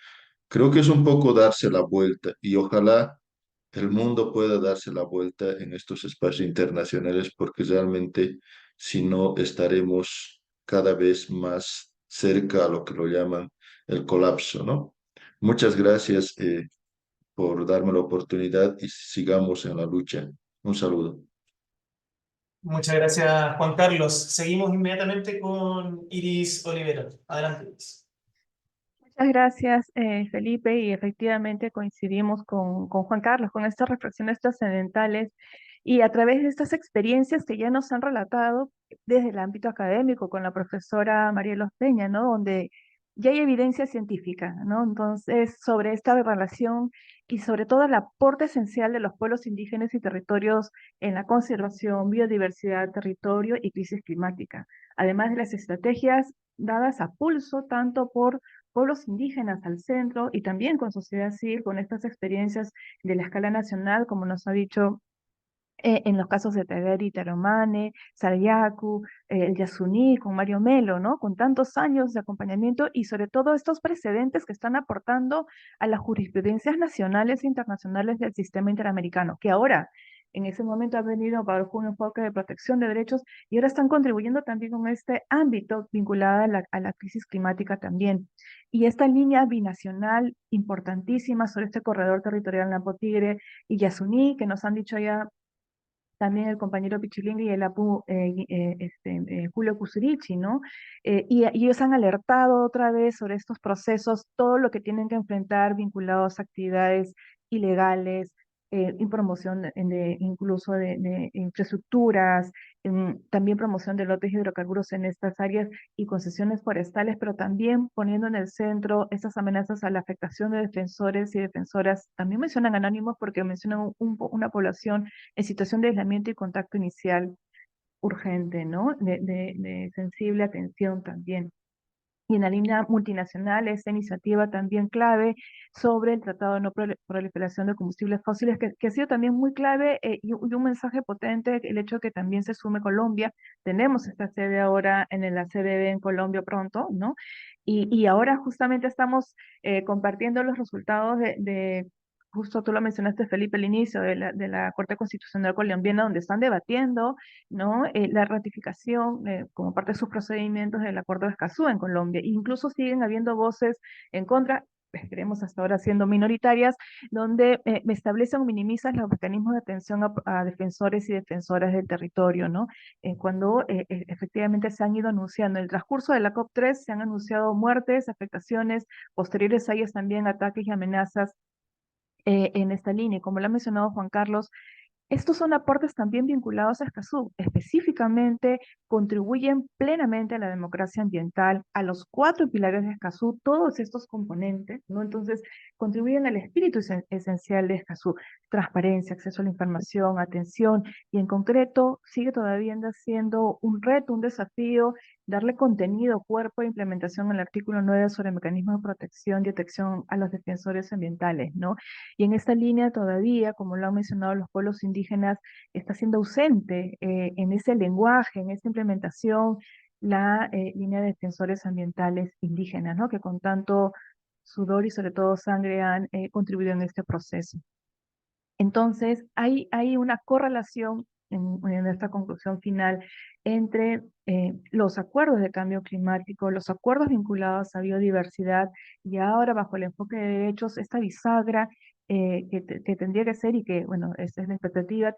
creo que es un poco darse la vuelta y ojalá el mundo pueda darse la vuelta en estos espacios internacionales porque realmente si no estaremos cada vez más cerca a lo que lo llaman el colapso, ¿no? Muchas gracias por darme la oportunidad y sigamos en la lucha. Un saludo. Muchas gracias, Juan Carlos. Seguimos inmediatamente con Iris Olivera. Adelante, Iris. Muchas gracias, Felipe, y efectivamente coincidimos con Juan Carlos, con estas reflexiones trascendentales y a través de estas experiencias que ya nos han relatado desde el ámbito académico con la profesora Mariela Peña, ¿no? Donde ya hay evidencia científica, ¿no? Entonces, sobre esta relación y sobre todo el aporte esencial de los pueblos indígenas y territorios en la conservación, biodiversidad, territorio y crisis climática, además de las estrategias dadas a pulso tanto por pueblos indígenas al centro y también con sociedad civil, con estas experiencias de la escala nacional, como nos ha dicho en los casos de Tagari, Taromane, Sarayaku, el Yasuní, con Mario Melo, ¿no? Con tantos años de acompañamiento y sobre todo estos precedentes que están aportando a las jurisprudencias nacionales e internacionales del sistema interamericano, que ahora en ese momento ha venido bajo un enfoque de protección de derechos y ahora están contribuyendo también con este ámbito vinculado a la crisis climática también. Y esta línea binacional importantísima sobre este corredor territorial Napo-Tigre y Yasuní, que nos han dicho ya también el compañero Pichilingui y el Apu Julio Kusurichi, ¿no? Y ellos han alertado otra vez sobre estos procesos, todo lo que tienen que enfrentar vinculados a actividades ilegales, en promoción incluso de infraestructuras, también promoción de lotes de hidrocarburos en estas áreas y concesiones forestales, pero también poniendo en el centro estas amenazas a la afectación de defensores y defensoras. También mencionan anónimos porque mencionan una población en situación de aislamiento y contacto inicial urgente, ¿no? De sensible atención también. Y en la línea multinacional, esta iniciativa también clave sobre el Tratado de No Proliferación de Combustibles Fósiles, que ha sido también muy clave y un mensaje potente, el hecho de que también se sume Colombia. Tenemos esta sede ahora en la CDB en Colombia pronto, ¿no? Y ahora justamente estamos compartiendo los resultados justo tú lo mencionaste, Felipe, al inicio de la Corte Constitucional Colombiana, donde están debatiendo, ¿no? La ratificación como parte de sus procedimientos del Acuerdo de Escazú en Colombia. Incluso siguen habiendo voces en contra, esperemos hasta ahora siendo minoritarias, donde establecen o minimizan los mecanismos de atención a defensores y defensoras del territorio, ¿no? Cuando efectivamente se han ido anunciando, en el transcurso de la COP3 se han anunciado muertes, afectaciones, posteriores a ellas también ataques y amenazas en esta línea. Como lo ha mencionado Juan Carlos, Estos son aportes también vinculados a Escazú, específicamente contribuyen plenamente a la democracia ambiental, a los 4 pilares de Escazú, todos estos componentes, ¿no? Entonces, contribuyen al espíritu esencial de Escazú: transparencia, acceso a la información, atención, y en concreto sigue todavía siendo un reto, un desafío, darle contenido, cuerpo e implementación al artículo 9 sobre mecanismos de protección y detección a los defensores ambientales, ¿no? Y en esta línea todavía, como lo han mencionado los pueblos indígenas, está siendo ausente en ese lenguaje, en esa implementación, la línea de defensores ambientales indígenas, ¿no? Que con tanto sudor y sobre todo sangre han contribuido en este proceso. Entonces, hay una correlación en esta conclusión final entre los acuerdos de cambio climático, los acuerdos vinculados a biodiversidad, y ahora bajo el enfoque de derechos, esta bisagra que tendría que ser, y que, bueno, esta es la expectativa,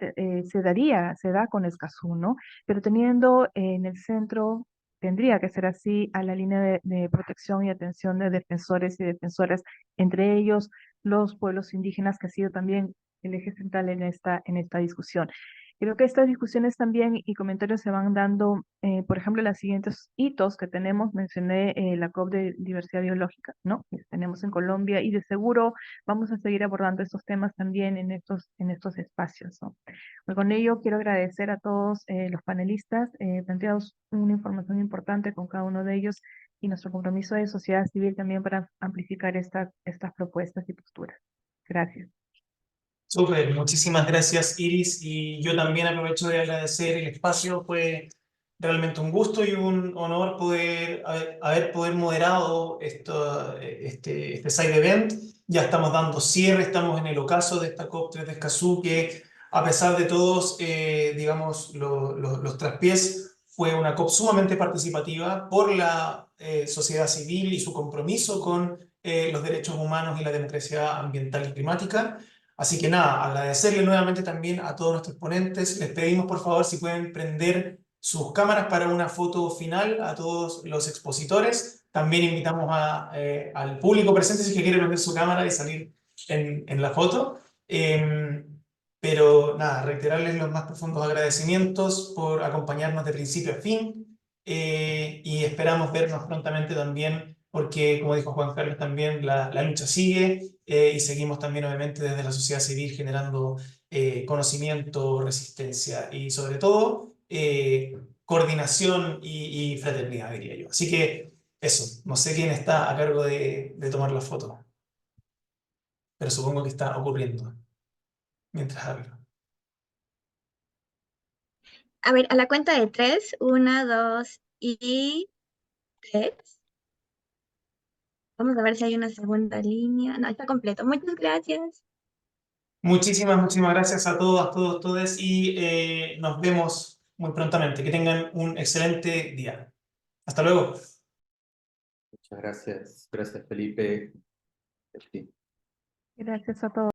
se da con Escazú, ¿no? Pero teniendo en el centro, tendría que ser así, a la línea de protección y atención de defensores y defensoras, entre ellos los pueblos indígenas, que ha sido también el eje central en esta discusión. Creo que estas discusiones también y comentarios se van dando, por ejemplo, los siguientes hitos que tenemos. Mencioné la COP de diversidad biológica, ¿no? Que tenemos en Colombia, y de seguro vamos a seguir abordando estos temas también en estos espacios, ¿no? Con ello quiero agradecer a todos los panelistas, planteados una información importante con cada uno de ellos, y nuestro compromiso de sociedad civil también para amplificar estas propuestas y posturas. Gracias. Súper, muchísimas gracias, Iris, y yo también aprovecho de agradecer el espacio. Fue realmente un gusto y un honor poder moderado este side event. Ya estamos dando cierre, estamos en el ocaso de esta COP3 de Escazú, que a pesar de todos, digamos, los traspiés, fue una COP sumamente participativa por la sociedad civil y su compromiso con los derechos humanos y la democracia ambiental y climática. Así que nada, agradecerle nuevamente también a todos nuestros ponentes. Les pedimos por favor si pueden prender sus cámaras para una foto final a todos los expositores. También invitamos al público presente si es que quiere prender su cámara y salir en la foto. Pero nada, reiterarles los más profundos agradecimientos por acompañarnos de principio a fin, y esperamos vernos prontamente también, porque como dijo Juan Carlos también, la lucha sigue, y seguimos también obviamente desde la sociedad civil generando conocimiento, resistencia y sobre todo coordinación y fraternidad, diría yo. Así que eso, no sé quién está a cargo de tomar la foto, pero supongo que está ocurriendo mientras hablo. A ver, a la cuenta de 3, 1, 2 y 3. Vamos a ver si hay una segunda línea. No, está completo. Muchas gracias. Muchísimas gracias a todos, todes, y nos vemos muy prontamente. Que tengan un excelente día. Hasta luego. Muchas gracias. Gracias, Felipe. Gracias a todos.